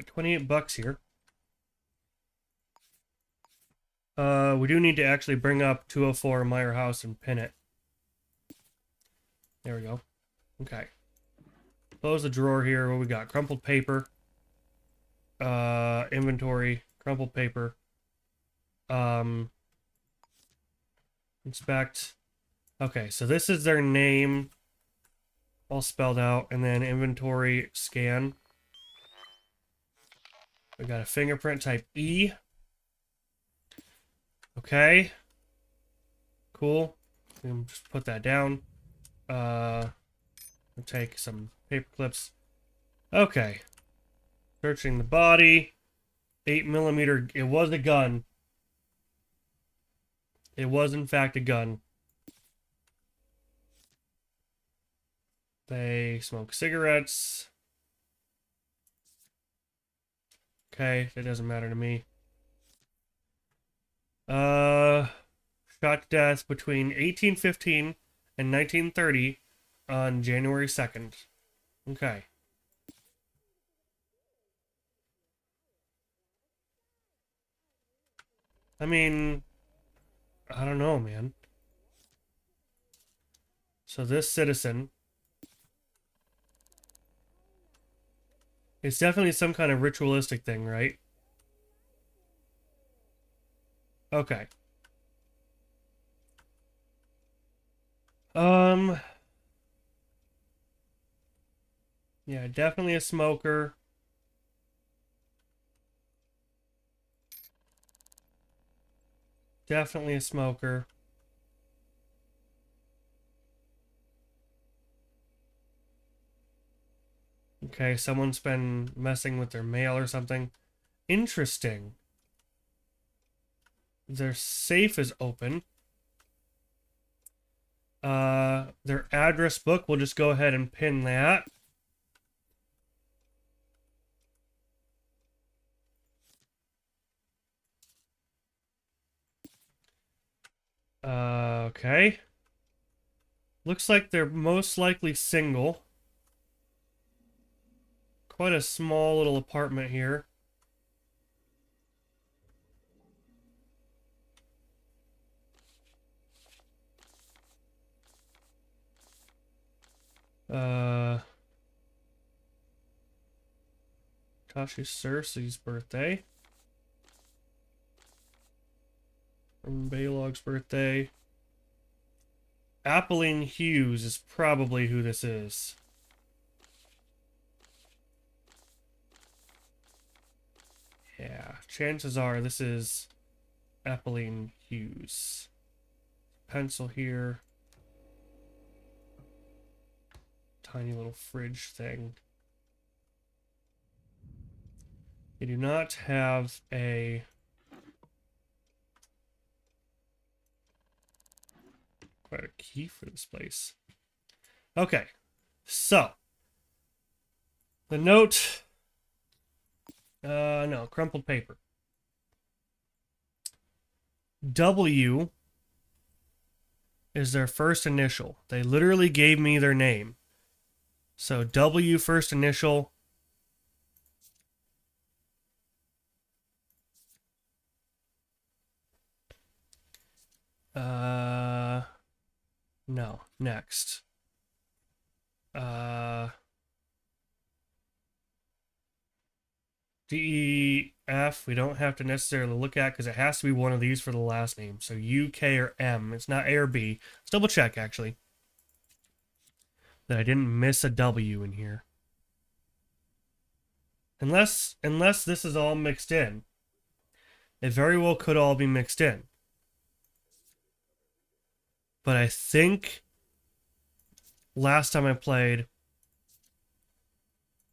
28 bucks here. We do need to actually bring up 204 Meyer House and pin it. There we go. Okay. Close the drawer here. What we got? Crumpled paper. Inventory. Crumpled paper. Inspect. Okay, so this is their name. All spelled out. And then inventory scan. We got a fingerprint type E. Okay. Cool. Just put that down. I'll take some paper clips. Okay. Searching the body. 8mm. It was a gun. It was, in fact, a gun. They smoke cigarettes. Okay, that doesn't matter to me. Shot to death between 1815 and 1930 on January 2nd. Okay. I mean, I don't know, man. So this citizen... It's definitely some kind of ritualistic thing, right? Okay. Yeah, definitely a smoker. Definitely a smoker. Okay, someone's been messing with their mail or something. Interesting. Their safe is open. Their address book, we'll just go ahead and pin that. Okay. Looks like they're most likely single. Quite a small little apartment here. Tasha Cersei's birthday. From Balog's birthday. Appeline Hughes is probably who this is. Yeah, chances are this is Appeline Hughes. Pencil here. Tiny little fridge thing. You do not have a... quite a key for this place. Okay, so the note... no, crumpled paper. W is their first initial. They literally gave me their name. So W first initial. No, next. D, E, F, we don't have to necessarily look at because it has to be one of these for the last name. So U, K, or M. It's not A or B. Let's double check, actually, that I didn't miss a W in here. Unless this is all mixed in. It very well could all be mixed in. But I think last time I played,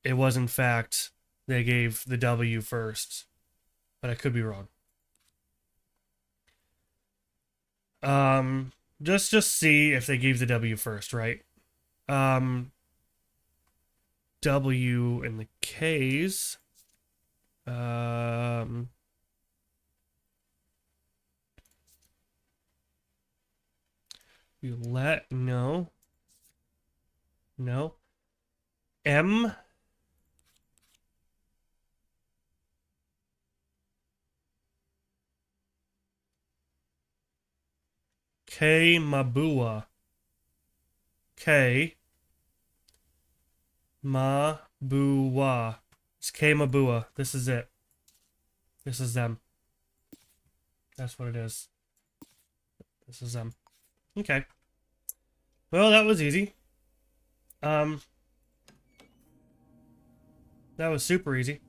it was in fact they gave the W first. But I could be wrong. Just see if they gave the W first, right? W and the K's. You let no. No. M. K Mabua. K Mabua. It's K Mabua. This is it. This is them. That's what it is. This is them. Okay. Well, that was easy. That was super easy.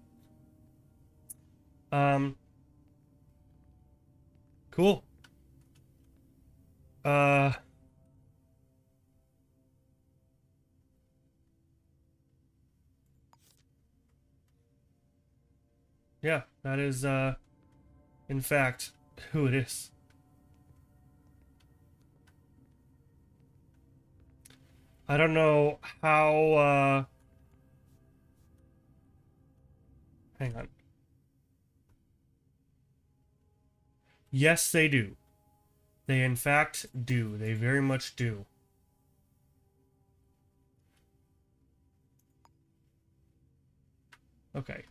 Cool. Yeah, that is, in fact, who it is. I don't know how, hang on. Yes, they do. They, in fact, do. They very much do. Okay.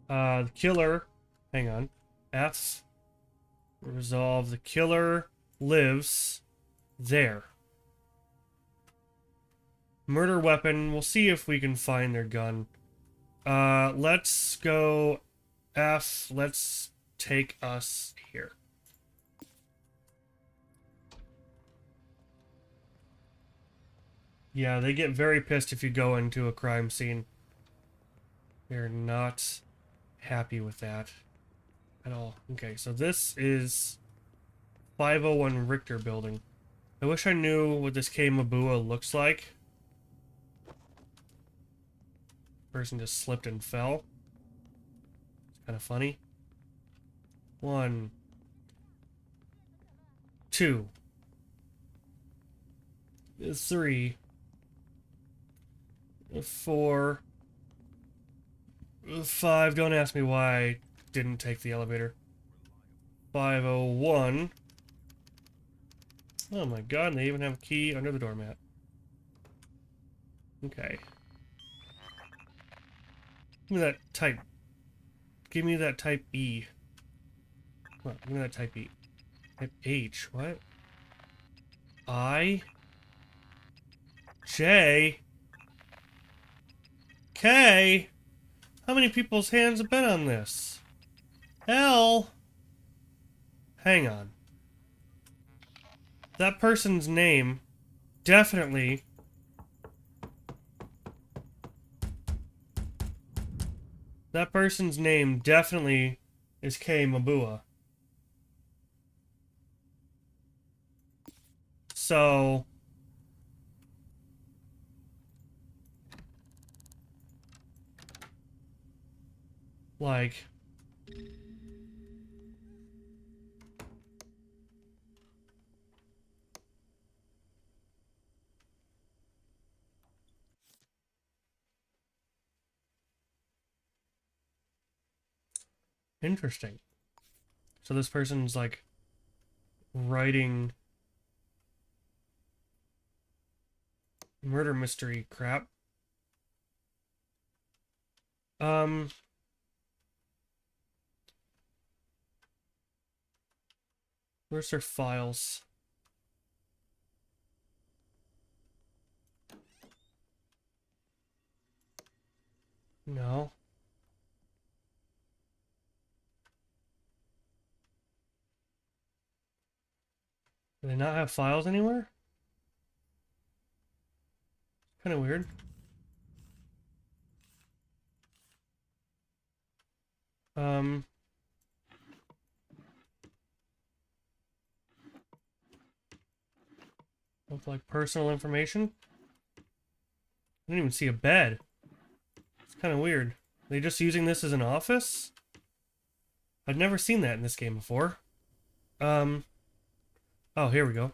The killer, hang on. F. Resolve. The killer lives there. Murder weapon. We'll see if we can find their gun. Let's go F. Let's take us here. Yeah, they get very pissed if you go into a crime scene. They're not happy with that at all. Okay, so this is 501 Richter building. I wish I knew what this K Mabua looks like. Person just slipped and fell. It's kind of funny. 1, 2, 3, 4, 5. Don't ask me why I didn't take the elevator. 501. Oh my god, and they even have a key under the doormat. Okay. Give me that type. Give me that type E. Come on, give me that type E. Type H. What? I. J. K. How many people's hands have been on this? L. Hang on. That person's name definitely. That person's name definitely is K Mabua. So. Like. Interesting. So this person's like writing murder mystery crap. Where's their files? No. Do they not have files anywhere? Kind of weird. Look like personal information. I didn't even see a bed. It's kind of weird. Are they just using this as an office? I've never seen that in this game before. Oh, here we go.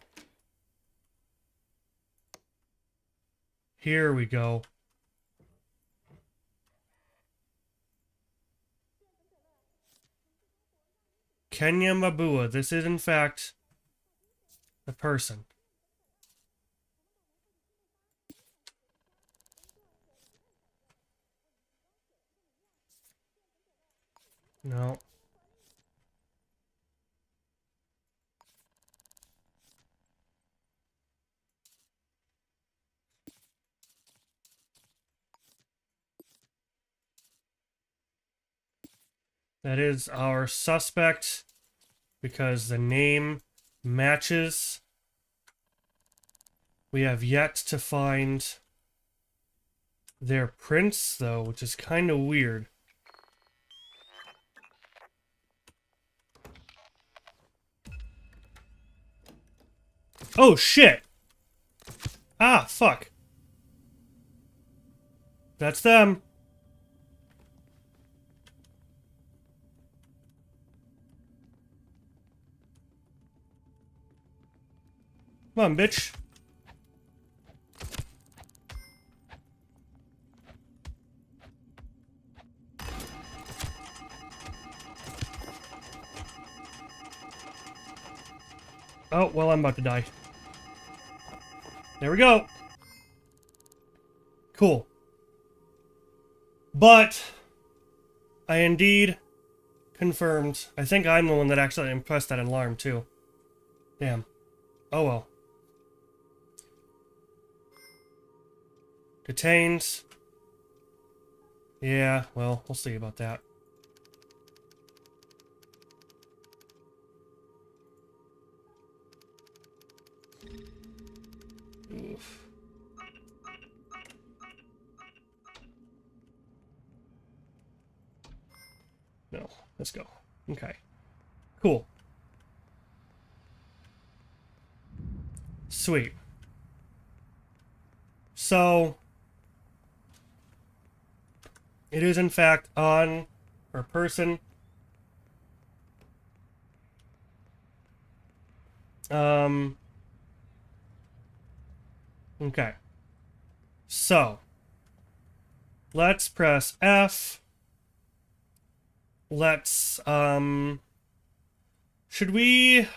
Here we go. Kenya Mabua. This is, in fact, the person. No. That is our suspect because the name matches. We have yet to find their prints, though, which is kind of weird. Oh, shit! Ah, fuck. That's them. Come on, bitch. Oh, well, I'm about to die. There we go. Cool. But I indeed confirmed. I think I'm the one that actually pressed that alarm, too. Damn. Oh, well. Detained. Yeah, well, we'll see about that. Oof. No, let's go. Okay. Cool. Sweet. So, it is in fact on our person. Okay. So, let's press F. Let's, should we...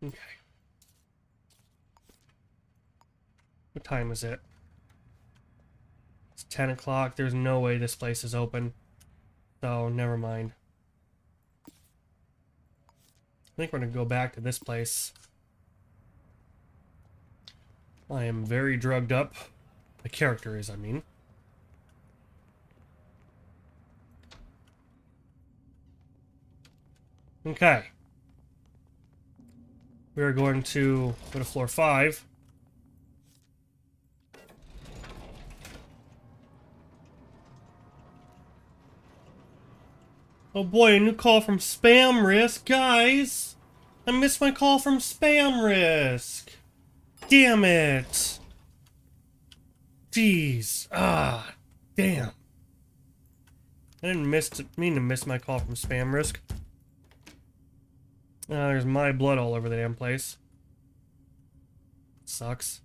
Okay. What time is it? It's 10 o'clock. There's no way this place is open. So, never mind. I think we're going to go back to this place. I am very drugged up. The character is, I mean. Okay. We are going to go to floor 5. Oh boy, a new call from Spam Risk. Guys! I missed my call from Spam Risk! Damn it! Jeez. Ah, damn. I didn't mean to miss my call from Spam Risk. There's my blood all over the damn place. Sucks.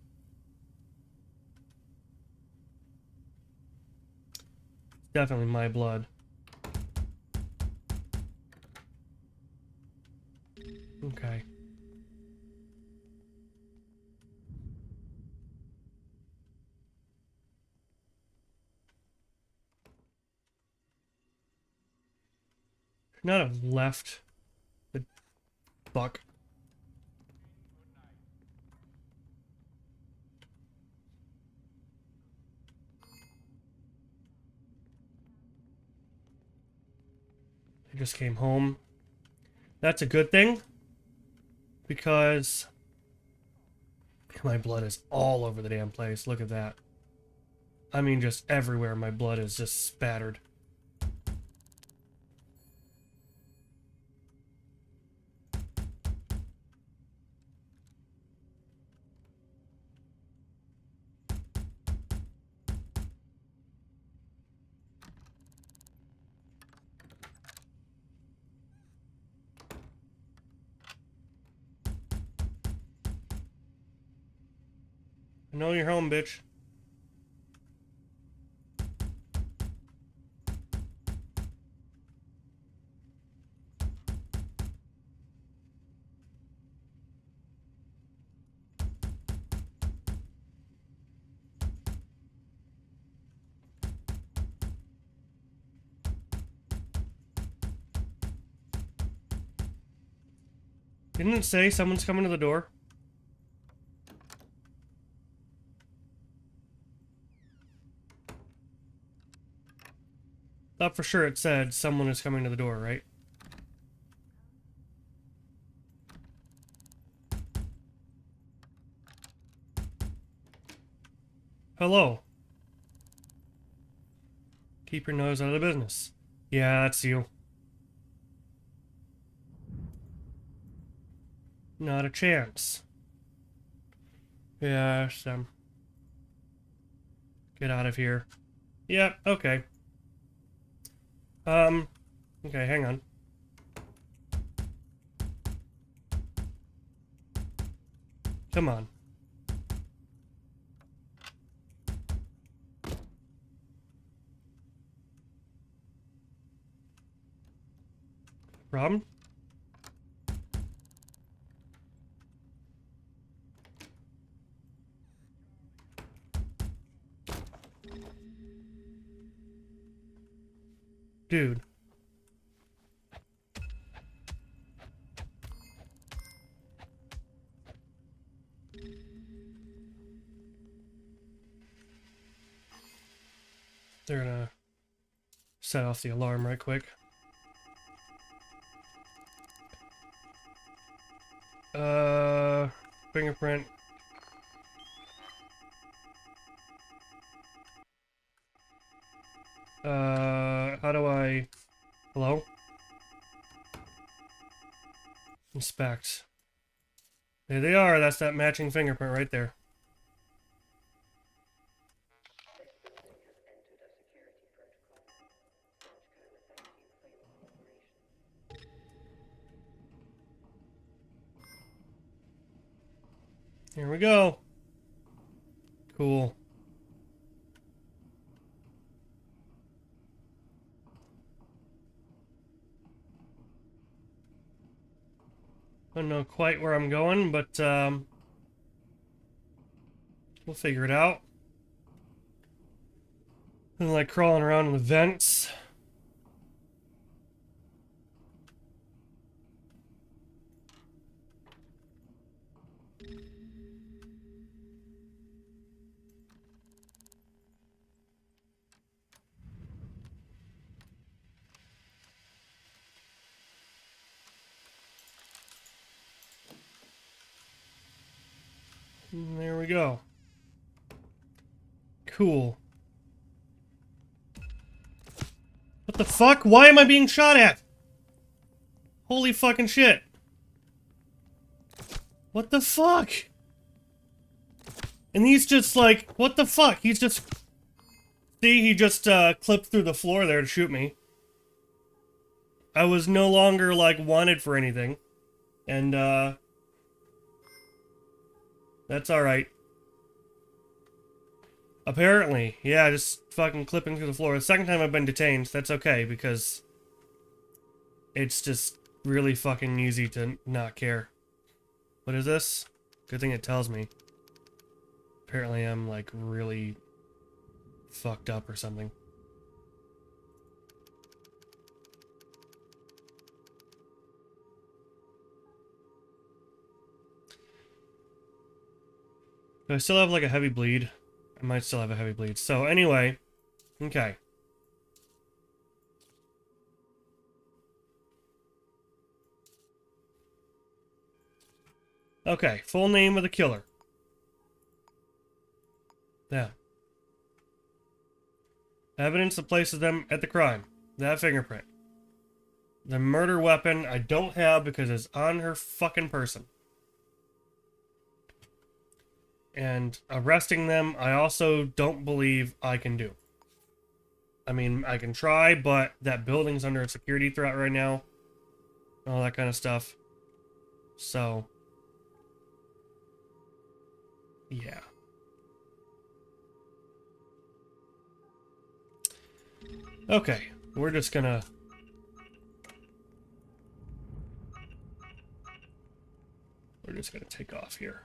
Definitely my blood. Okay. Should not have left the buck. I just came home. That's a good thing. Because my blood is all over the damn place. Look at that. I mean, just everywhere my blood is just spattered. I know you're home, bitch. Didn't it say someone's coming to the door? Thought for sure it said someone is coming to the door, right? Hello. Keep your nose out of the business. Yeah, that's you. Not a chance. Yes, get out of here. Yeah, okay. Okay, hang on. Come on. Problem? Dude. They're gonna set off the alarm right quick. Fingerprint. How do I... Hello? Inspect. There they are, that's that matching fingerprint right there. Here we go. Cool. I don't know quite where I'm going, but we'll figure it out. I'm like crawling around in the vents. And there we go. Cool. What the fuck? Why am I being shot at? Holy fucking shit. What the fuck? And he's just like, what the fuck? He's just... See, he just clipped through the floor there to shoot me. I was no longer, like, wanted for anything. And, that's alright. Apparently. Yeah, just fucking clipping through the floor. The second time I've been detained, that's okay, because... it's just really fucking easy to not care. What is this? Good thing it tells me. Apparently I'm, like, really... fucked up or something. Do I still have like a heavy bleed? I might still have a heavy bleed. So anyway, okay. Okay, full name of the killer. Yeah. Evidence that places them at the crime. That fingerprint. The murder weapon I don't have because it's on her fucking person. And arresting them, I also don't believe I can do. I mean, I can try, but that building's under a security threat right now. All that kind of stuff. So, yeah. Okay, we're just gonna... We're just gonna take off here.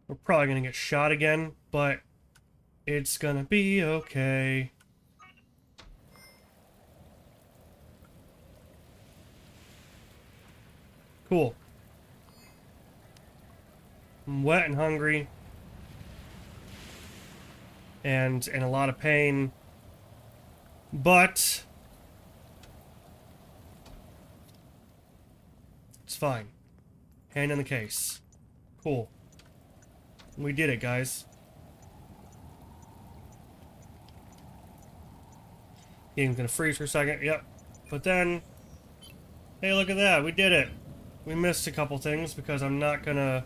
We're probably gonna get shot again, but it's gonna be okay. Cool. I'm wet and hungry. And in a lot of pain. But it's fine. Hand in the case. Cool. We did it, guys. Game's gonna freeze for a second. Yep. But then, hey, look at that. We did it. We missed a couple things because I'm not gonna...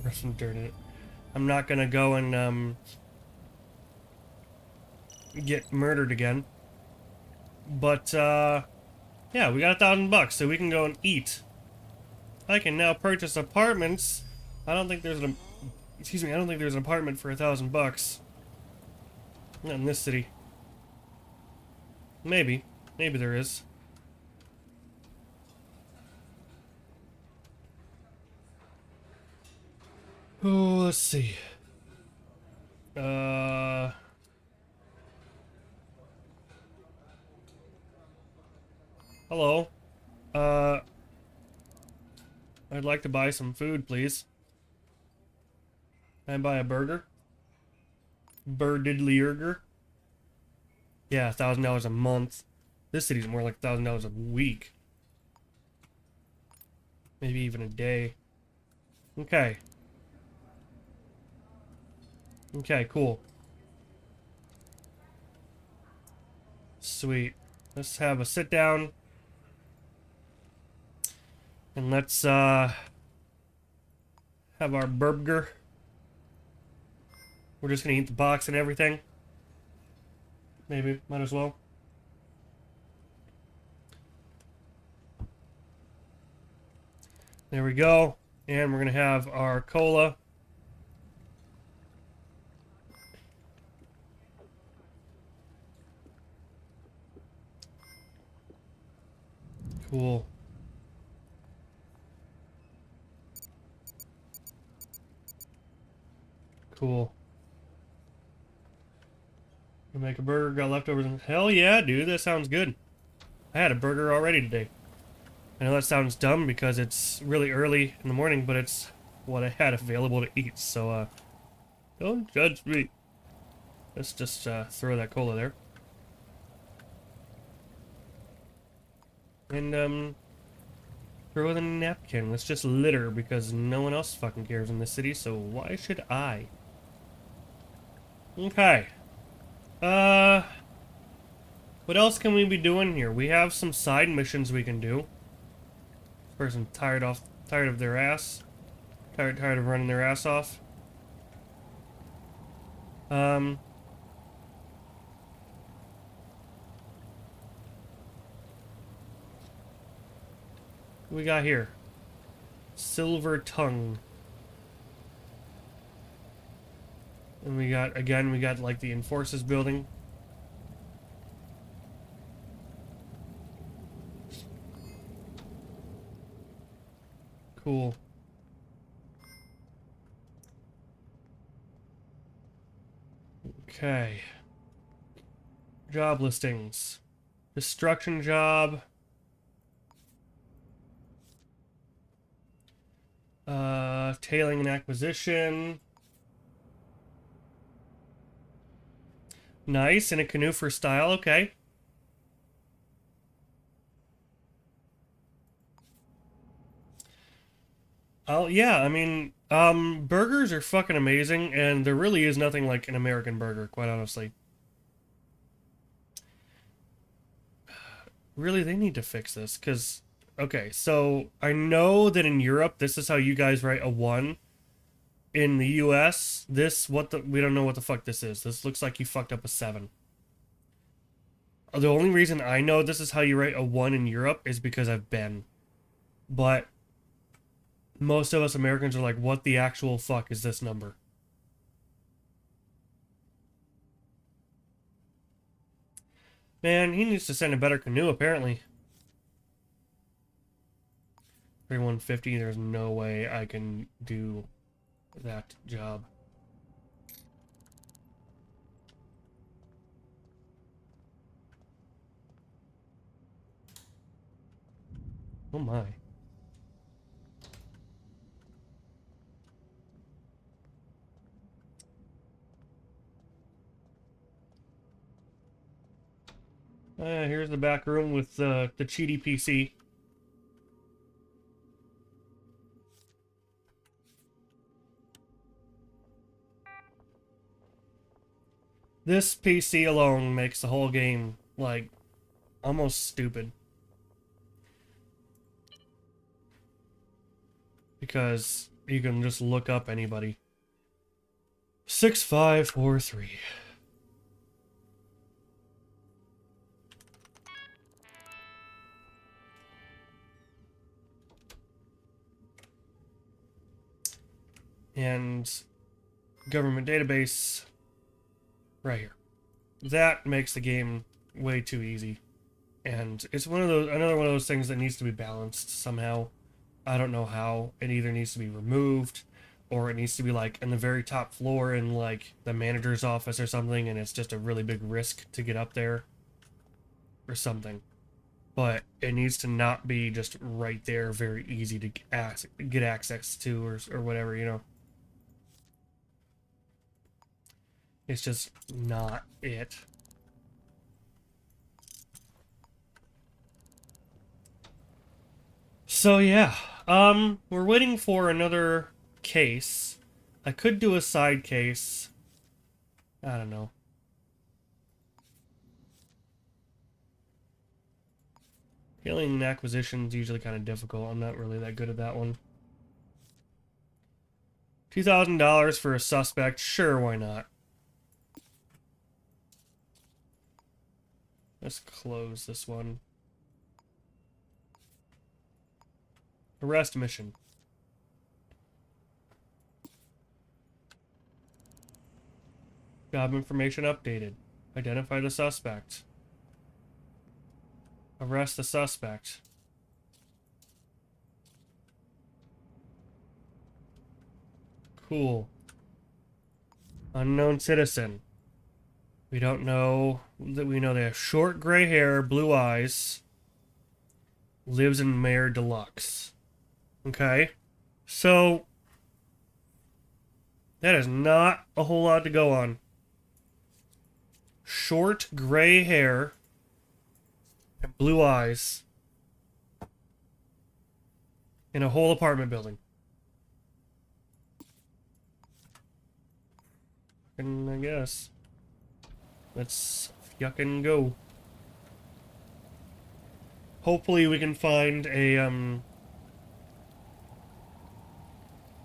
There's some dirt in it. I'm not gonna go and get murdered again. But yeah, we got $1,000, so we can go and eat. I can now purchase apartments. I don't think there's an... Excuse me, I don't think there's an apartment for $1,000. Not in this city. Maybe. Maybe there is. Oh, let's see. Hello. I'd like to buy some food, please. Can I buy a burger? Burger. Yeah, $1,000 a month. This city's more like $1,000 a week. Maybe even a day. Okay. Okay, cool. Sweet. Let's have a sit down. And let's have our burger. We're just gonna eat the box and everything. Maybe, might as well. There we go. And we're gonna have our cola. Cool. Cool. You make a burger, got leftovers. Hell yeah, dude, that sounds good. I had a burger already today. I know that sounds dumb because it's really early in the morning, but it's what I had available to eat, so, don't judge me. Let's just, throw that cola there. And, throw in a napkin. Let's just litter because no one else fucking cares in this city, so why should I? Okay. What else can we be doing here? We have some side missions we can do. This person tired of their ass. Tired of running their ass off. What we got here? Silver tongue. And we got, again, we got like the Enforces building. Cool. Okay. Job listings. Destruction job. Tailing and acquisition. Nice, in a canoe for style, okay. Yeah, I mean, burgers are fucking amazing, and there really is nothing like an American burger, quite honestly. Really, they need to fix this, because, okay, so I know that in Europe, this is how you guys write a 1. In the US, we don't know what the fuck this is. This looks like you fucked up a 7. The only reason I know this is how you write a 1 in Europe is because I've been. But most of us Americans are like, what the actual fuck is this number? Man, he needs to send a better canoe, apparently. 3150, there's no way I can do that job. Oh my. Here's the back room with the cheaty PC. This PC alone makes the whole game, like, almost stupid. Because you can just look up anybody. 6543. And government database right here. That makes the game way too easy. And it's another one of those things that needs to be balanced somehow. I don't know how. It either needs to be removed, or it needs to be like in the very top floor in like the manager's office or something, and it's just a really big risk to get up there or something. But it needs to not be just right there, very easy to get access to, or whatever, you know. It's just not it. So yeah, we're waiting for another case. I could do a side case. I don't know. Alien and acquisition's usually kind of difficult. I'm not really that good at that one. $2,000 for a suspect. Sure, why not? Let's close this one. Arrest mission. Job information updated. Identify the suspect. Arrest the suspect. Cool. Unknown citizen. We don't know that we know they have short gray hair, blue eyes. Lives in Mayor Deluxe. Okay. So that is not a whole lot to go on. Short gray hair and blue eyes in a whole apartment building. And I guess let's yuckin' go. Hopefully we can find a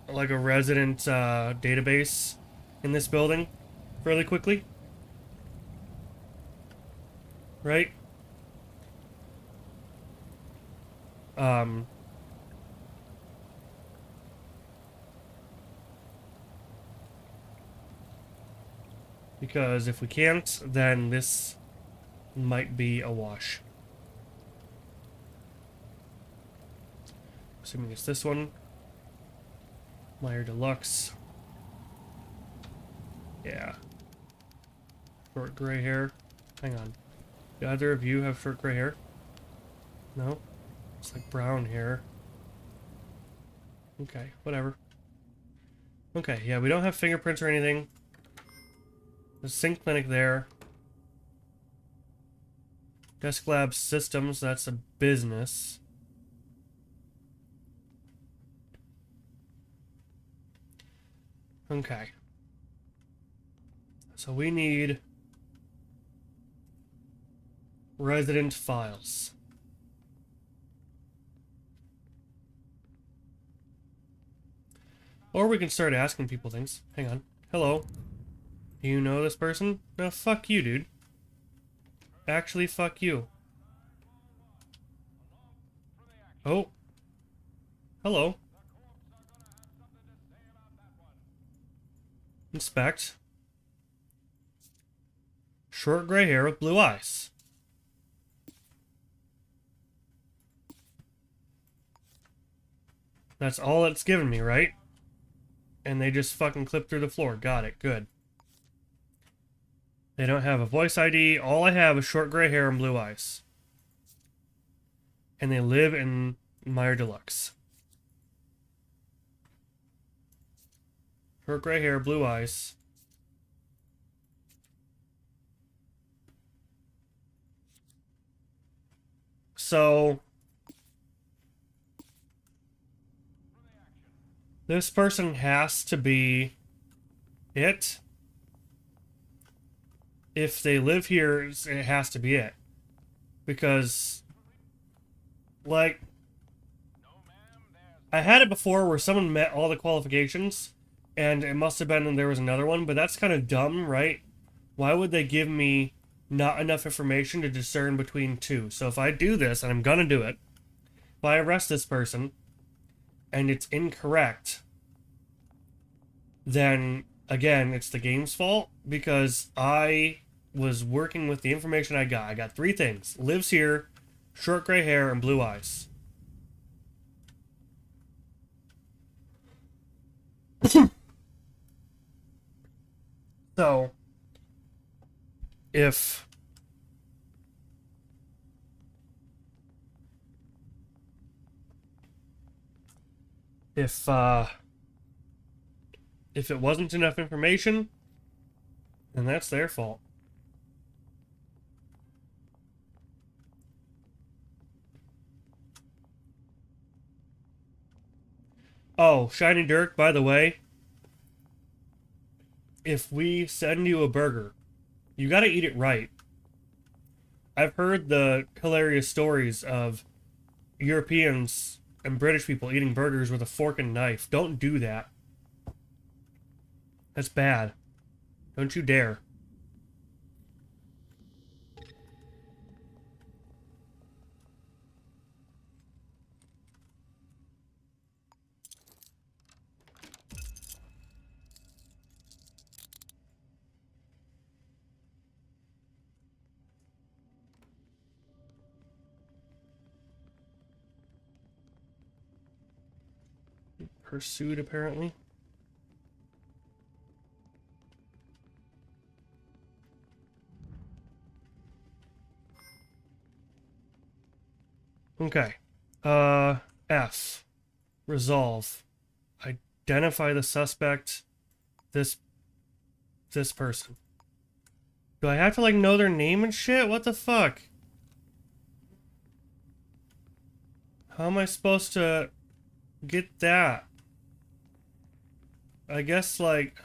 like a resident database in this building fairly quickly. Right? Because if we can't, then this might be a wash. Assuming it's this one. Meyer Deluxe. Yeah. Short gray hair. Hang on. Do either of you have short gray hair? No? It's like brown hair. Okay, whatever. Okay, yeah, we don't have fingerprints or anything. There's Sync Clinic there. Desk Lab Systems, that's a business. Okay. So we need resident files. Or we can start asking people things. Hang on. Hello. Do you know this person? No, fuck you, dude. Actually, fuck you. Oh. Hello. Inspect. Short gray hair with blue eyes. That's all it's given me, right? And they just fucking clip through the floor. Got it. Good. They don't have a voice ID. All I have is short gray hair and blue eyes. And they live in Meyer Deluxe. Short gray hair, blue eyes. So this person has to be it. If they live here, it has to be it. Because, like, I had it before where someone met all the qualifications, and it must have been that there was another one, but that's kind of dumb, right? Why would they give me not enough information to discern between two? So if I do this, and I'm gonna do it, if I arrest this person, and it's incorrect, then, again, it's the game's fault, because I was working with the information I got. I got three things. Lives here, short gray hair, and blue eyes. So, if it wasn't enough information, then that's their fault. Oh, Shiny Dirk, by the way, if we send you a burger, you gotta eat it right. I've heard the hilarious stories of Europeans and British people eating burgers with a fork and knife. Don't do that. That's bad. Don't you dare. Pursued, apparently. Okay. F. Resolve. Identify the suspect. This person. Do I have to, like, know their name and shit? What the fuck? How am I supposed to get that? I guess, like...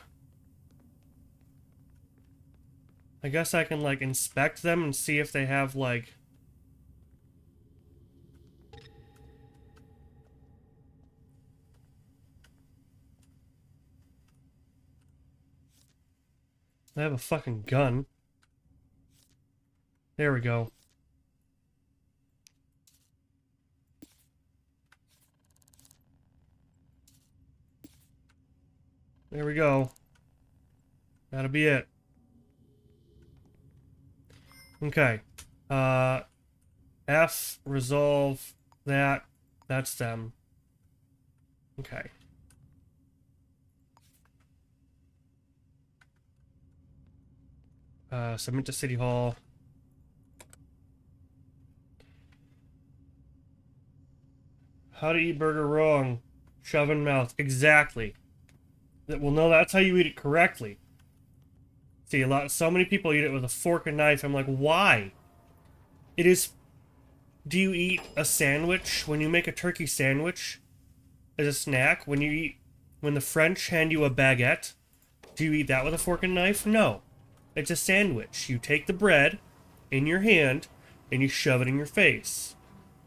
I guess I can, like, inspect them and see if they have, like... I have a fucking gun. There we go. There we go. That'll be it. Okay. F, resolve that. That's them. Okay. Submit to City Hall. How to eat burger wrong. Shove in mouth. Exactly. Well, no, that's how you eat it correctly. See, so many people eat it with a fork and knife. I'm like, why? It is... Do you eat a sandwich? When you make a turkey sandwich as a snack, when you eat When the French hand you a baguette, do you eat that with a fork and knife? No. It's a sandwich. You take the bread in your hand and you shove it in your face.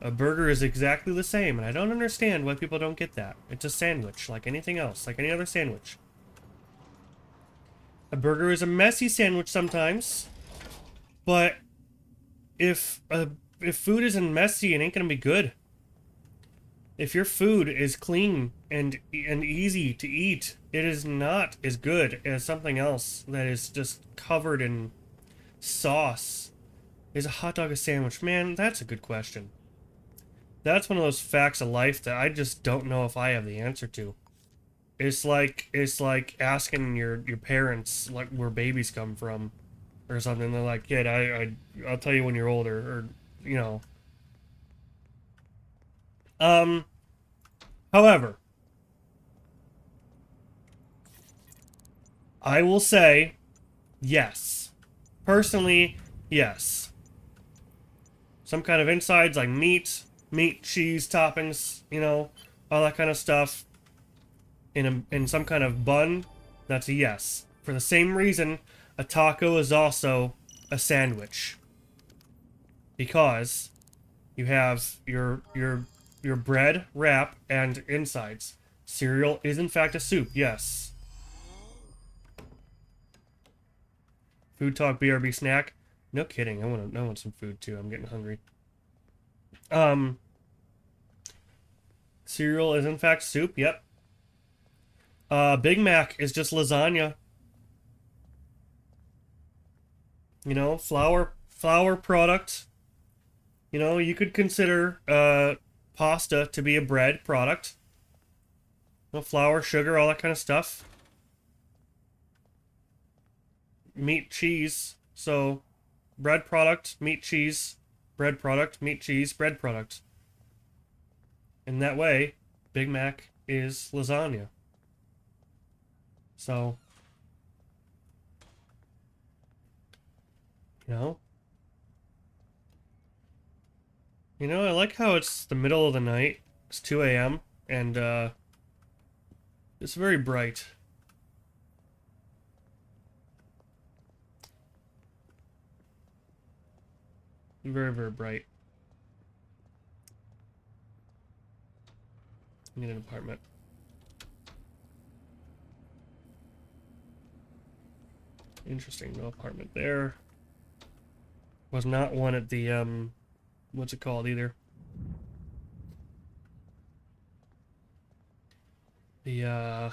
A burger is exactly the same, and I don't understand why people don't get that. It's a sandwich, like anything else, like any other sandwich. A burger is a messy sandwich sometimes, but if food isn't messy, it ain't gonna be good. If your food is clean and easy to eat, it is not as good as something else that is just covered in sauce. Is a hot dog a sandwich? Man, that's a good question. That's one of those facts of life that I just don't know if I have the answer to. It's like asking your parents like where babies come from or something. They're like, kid, I'll tell you when you're older, or you know. However, I will say yes. Personally, yes. Some kind of insides like meat, cheese toppings, you know, all that kind of stuff. In some kind of bun, that's a yes. For the same reason, a taco is also a sandwich. Because you have your bread, wrap, and insides. Cereal is in fact a soup, yes. Food talk BRB snack. No kidding, I want some food too. I'm getting hungry. Cereal is in fact soup, yep. Big Mac is just lasagna. You know, flour product. You know, you could consider pasta to be a bread product. You know, flour, sugar, all that kind of stuff. Meat, cheese. So, bread product, meat, cheese, bread product, meat, cheese, bread product. In that way, Big Mac is lasagna. So, you know. You know, I like how it's the middle of the night. It's 2 a.m. and it's very bright. Very, very bright. I need an apartment. Interesting, no apartment there. Was not one at the, what's it called either? The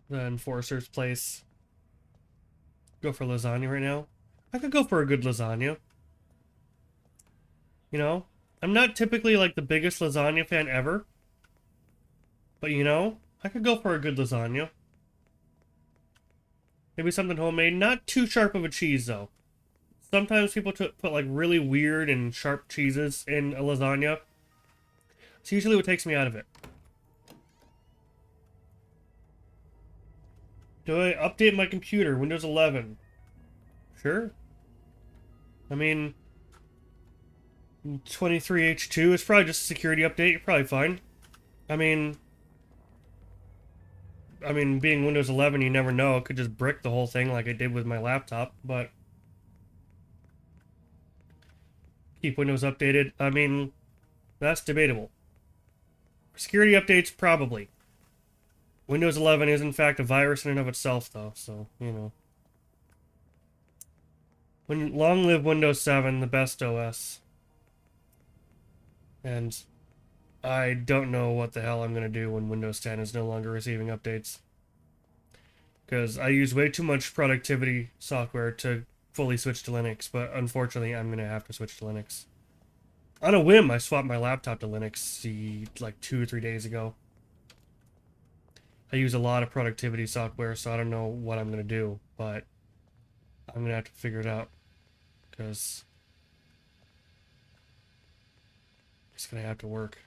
enforcer's place. Go for lasagna right now. I could go for a good lasagna. You know, I'm not typically like the biggest lasagna fan ever. But you know, I could go for a good lasagna. Maybe something homemade. Not too sharp of a cheese, though. Sometimes people put like really weird and sharp cheeses in a lasagna. It's usually what takes me out of it. Do I update my computer? Windows 11. Sure. I mean, 23H2 is probably just a security update. You're probably fine. I mean, being Windows 11, you never know. It could just brick the whole thing like it did with my laptop, but keep Windows updated. I mean, that's debatable. Security updates, probably. Windows 11 is in fact a virus in and of itself, though, so, you know. Long live Windows 7, the best OS. And I don't know what the hell I'm going to do when Windows 10 is no longer receiving updates. Because I use way too much productivity software to fully switch to Linux, but unfortunately I'm going to have to switch to Linux. On a whim, I swapped my laptop to Linux like 2 or 3 days ago. I use a lot of productivity software, so I don't know what I'm going to do, but I'm going to have to figure it out. Because it's going to have to work.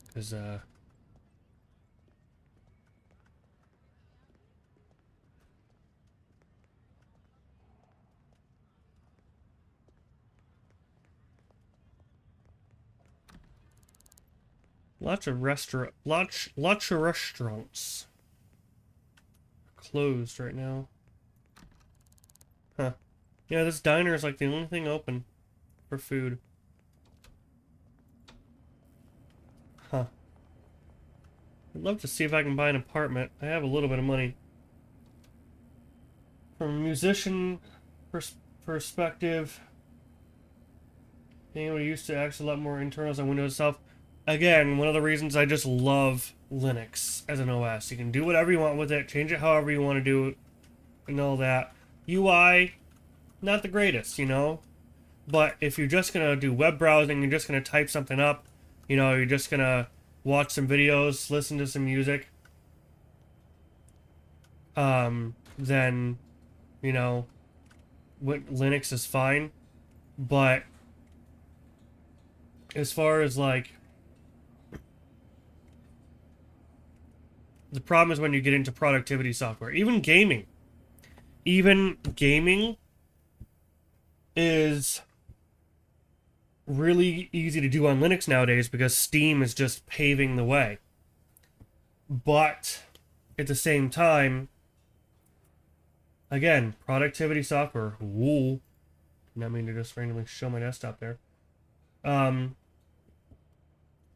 Because, Lots of lots of restaurants closed right now. Huh. Yeah, this diner is like the only thing open for food. Huh. I'd love to see if I can buy an apartment. I have a little bit of money. From a musician perspective, being able to use to access a lot more internals on Windows itself. Again, one of the reasons I just love Linux as an OS. You can do whatever you want with it, change it however you want to do it, and all that. UI, not the greatest, you know? But if you're just going to do web browsing, you're just going to type something up, you know, you're just going to watch some videos, listen to some music, then, you know, Linux is fine. But as far as, like, the problem is when you get into productivity software. Even gaming is really easy to do on Linux nowadays because Steam is just paving the way. But at the same time, again, productivity software. Woo. Not mean to just randomly show my desktop there.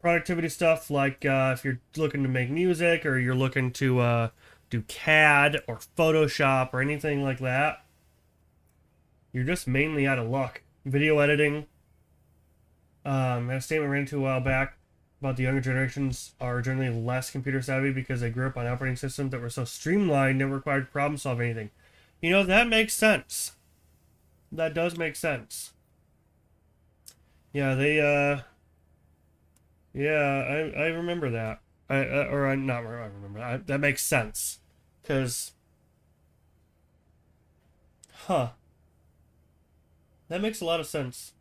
Productivity stuff like if you're looking to make music or you're looking to do CAD or Photoshop or anything like that, you're just mainly out of luck. Video editing. I had a statement I ran into a while back about the younger generations are generally less computer savvy because they grew up on operating systems that were so streamlined and required problem solve anything. You know, that makes sense. That does make sense. Yeah, they yeah, I remember that. I remember that. That makes sense. Cause huh. That makes a lot of sense.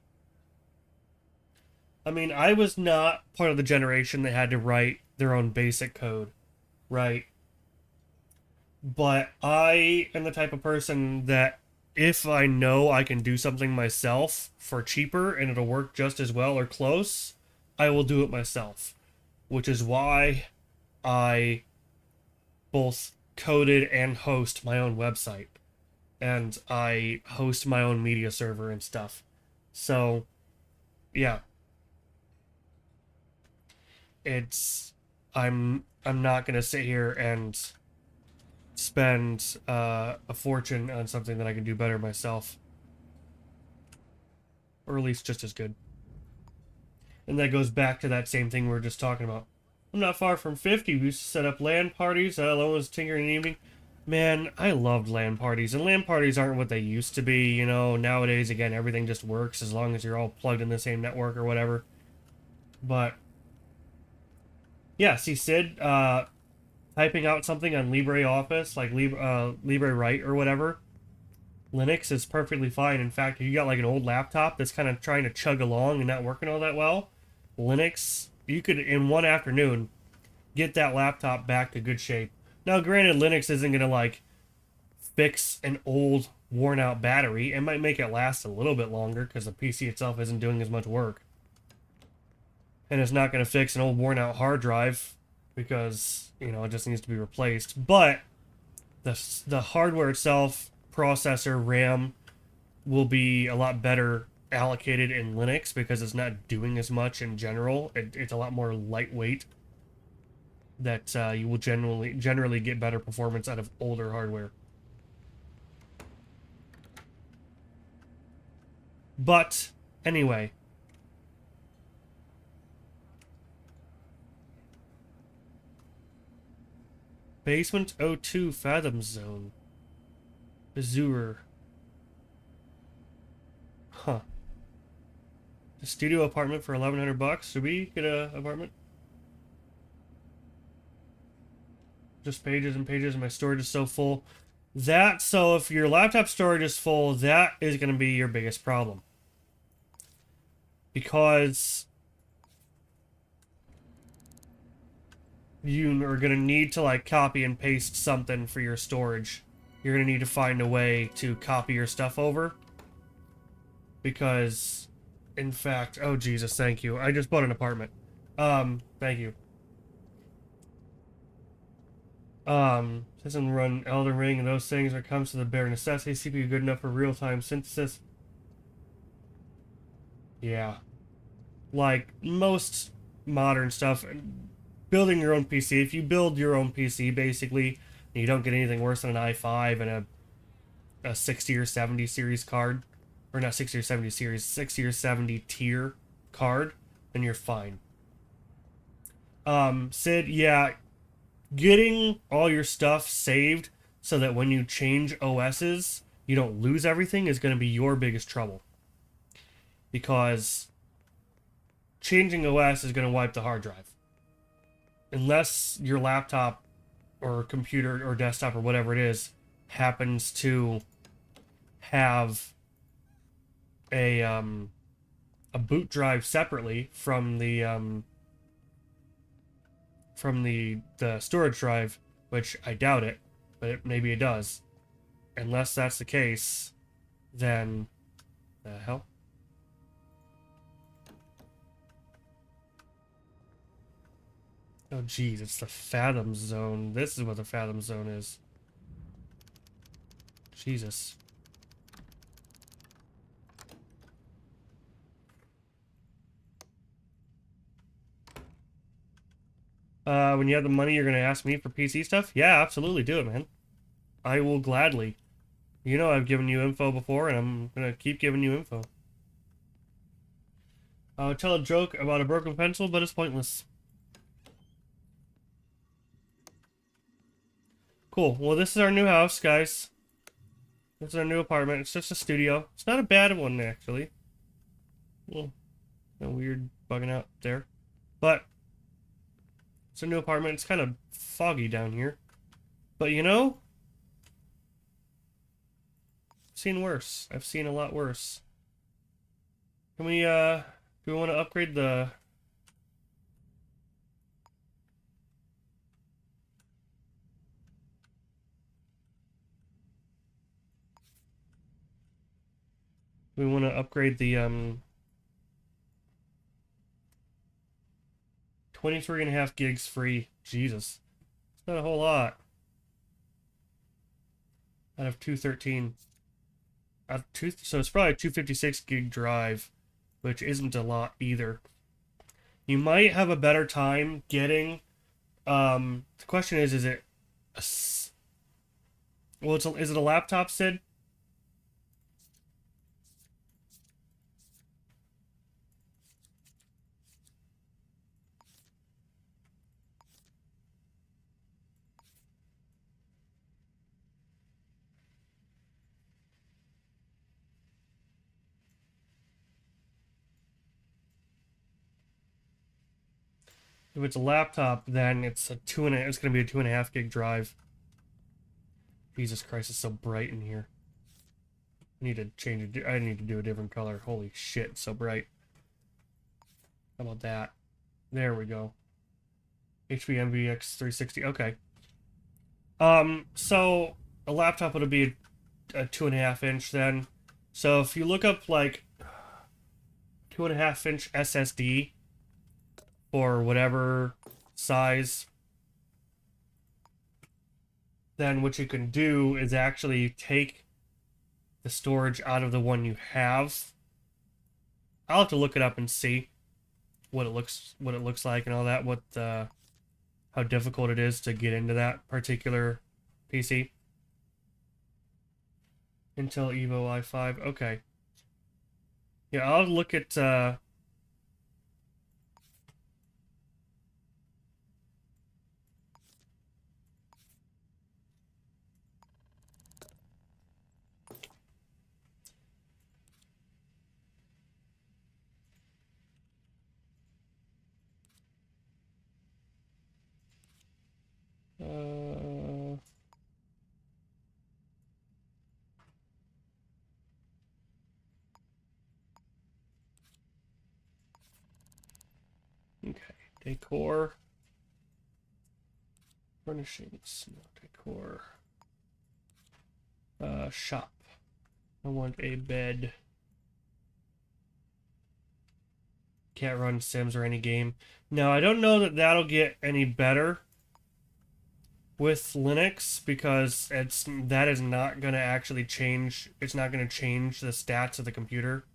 I mean, I was not part of the generation that had to write their own basic code, right? But I am the type of person that if I know I can do something myself for cheaper and it'll work just as well or close, I will do it myself. Which is why I both coded and host my own website. And I host my own media server and stuff. So, yeah. I'm not gonna sit here and spend a fortune on something that I can do better myself, or at least just as good. And that goes back to that same thing we were just talking about. I'm not far from 50. We used to set up LAN parties. I was tinkering in the evening. Man, I loved LAN parties, and LAN parties aren't what they used to be. You know, nowadays again everything just works as long as you're all plugged in the same network or whatever. But yeah, see Sid typing out something on LibreOffice, like LibreWrite or whatever. Linux is perfectly fine. In fact, if you got like an old laptop that's kind of trying to chug along and not working all that well, Linux, you could in one afternoon get that laptop back to good shape. Now, granted, Linux isn't going to like fix an old worn out battery. It might make it last a little bit longer because the PC itself isn't doing as much work. And it's not going to fix an old worn out hard drive because, you know, it just needs to be replaced. But the hardware itself, processor, RAM, will be a lot better allocated in Linux because it's not doing as much in general. It's a lot more lightweight. That you will generally get better performance out of older hardware. But anyway, Basement 02 Fathom Zone. Azure. Huh. A studio apartment for $1,100. Should we get an apartment? Just pages and pages, and my storage is so full. So if your laptop storage is full, that is going to be your biggest problem. Because you are going to need to like copy and paste something for your storage. You're going to need to find a way to copy your stuff over. Because, in fact, oh Jesus, thank you. I just bought an apartment. Thank you. Doesn't run Elden Ring and those things when it comes to the bare necessity. CPU good enough for real-time synthesis. Yeah. Like most modern stuff, building your own PC, if you build your own PC, basically, and you don't get anything worse than an i5 and a 60 or 70 series card, or not 60 or 70 series, 60 or 70 tier card, then you're fine. Sid, yeah, getting all your stuff saved so that when you change OSs, you don't lose everything is going to be your biggest trouble. Because changing OS is going to wipe the hard drive. Unless your laptop or computer or desktop or whatever it is happens to have a boot drive separately from the storage drive, which I doubt it, but maybe it does. Unless that's the case, then the hell? Oh geez, it's the Fathom Zone. This is what the Fathom Zone is. Jesus. When you have the money, you're gonna ask me for PC stuff? Yeah, absolutely, do it, man. I will gladly. You know I've given you info before, and I'm gonna keep giving you info. I would tell a joke about a broken pencil, but it's pointless. Cool. Well, this is our new house, guys. This is our new apartment. It's just a studio. It's not a bad one, actually. Well, no weird bugging out there. But it's a new apartment. It's kind of foggy down here. But you know, I've seen worse. I've seen a lot worse. Can we, do we want to upgrade the... We want to upgrade the, 23.5 gigs free. Jesus. It's not a whole lot. Out of 213. Out of so it's probably a 256 gig drive, which isn't a lot either. You might have a better time getting, the question is it a, well, is it a laptop, Sid? If it's a laptop, then it's it's gonna be a 2.5 gig drive. Jesus Christ, it's so bright in here. I need to change it. I need to do a different color. Holy shit, it's so bright. How about that? There we go. HP MVX 360. Okay. So a laptop would be a 2.5 inch then. So if you look up like 2.5 inch SSD or whatever size, then what you can do is actually take the storage out of the one you have. I'll have to look it up and see what it looks like and all that, how difficult it is to get into that particular PC. Intel Evo i5. Okay. Yeah, I'll look at uh okay, decor, furnishings, no decor, shop. I want a bed. Can't run Sims or any game. Now, I don't know that that'll get any better with Linux, because that is not going to actually change. It's not going to change the stats of the computer.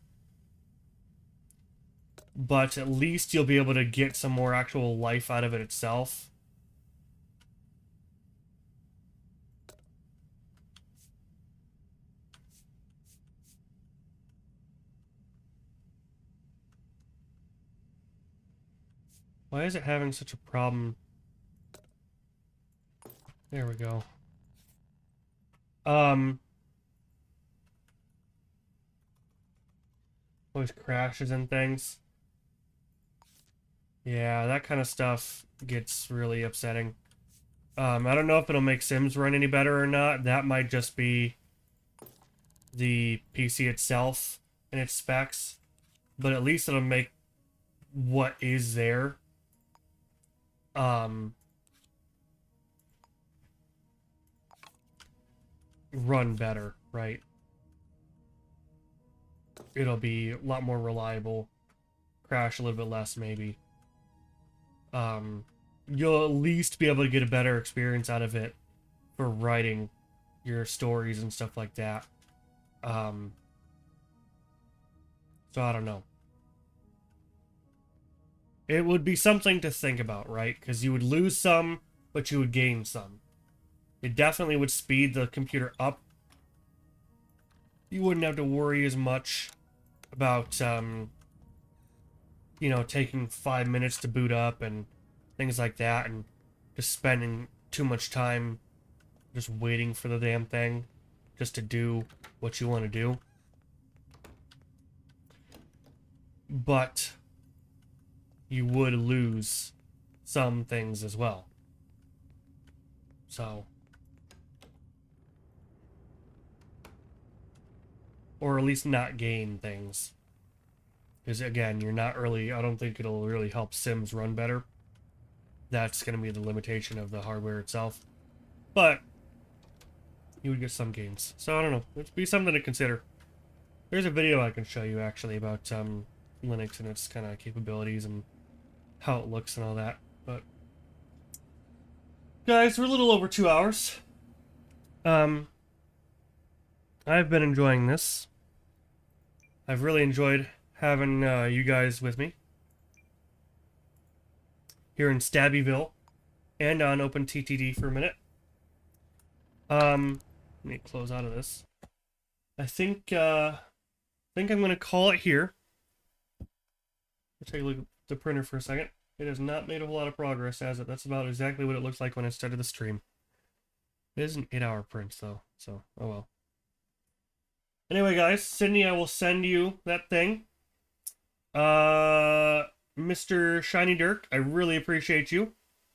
But at least you'll be able to get some more actual life out of it itself. Why is it having such a problem? There we go. Always crashes and things. Yeah, that kind of stuff gets really upsetting. I don't know if it'll make Sims run any better or not. That might just be the PC itself and its specs. But at least it'll make what is there run better, right? It'll be a lot more reliable. Crash a little bit less, maybe. You'll at least be able to get a better experience out of it for writing your stories and stuff like that. So I don't know. It would be something to think about, right? Because you would lose some, but you would gain some. It definitely would speed the computer up. You wouldn't have to worry as much about, you know, taking 5 minutes to boot up and things like that, and just spending too much time just waiting for the damn thing just to do what you want to do. But you would lose some things as well. So, or at least not gain things. Because again, you're not really, I don't think it'll really help Sims run better. That's going to be the limitation of the hardware itself. But you would get some gains. So I don't know. It'd be something to consider. There's a video I can show you actually about Linux and its kind of capabilities and how it looks and all that. But guys, we're a little over 2 hours. I've been enjoying this. I've really enjoyed having you guys with me here in Stabbyville and on OpenTTD for a minute. Let me close out of this. I think I'm gonna call it here. Let's take a look at the printer for a second. It has not made a whole lot of progress, has it? That's about exactly what it looks like when I started the stream. It is an 8-hour print, though, so oh well. Anyway, guys, Sydney, I will send you that thing. Mr. Shiny Dirk, I really appreciate you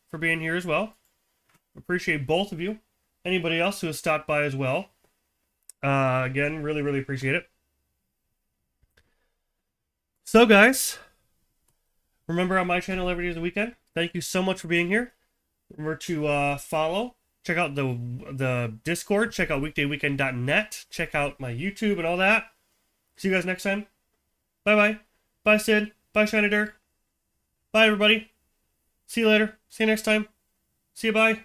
for being here as well. Appreciate both of you. Anybody else who has stopped by as well. Again, really, really appreciate it. So, guys, remember on my channel every day is the weekend. Thank you so much for being here. Remember to follow. Check out the Discord. Check out weekdayweekend.net. Check out my YouTube and all that. See you guys next time. Bye-bye. Bye, Sid. Bye, Shiny Dirk. Bye, everybody. See you later. See you next time. See you, bye.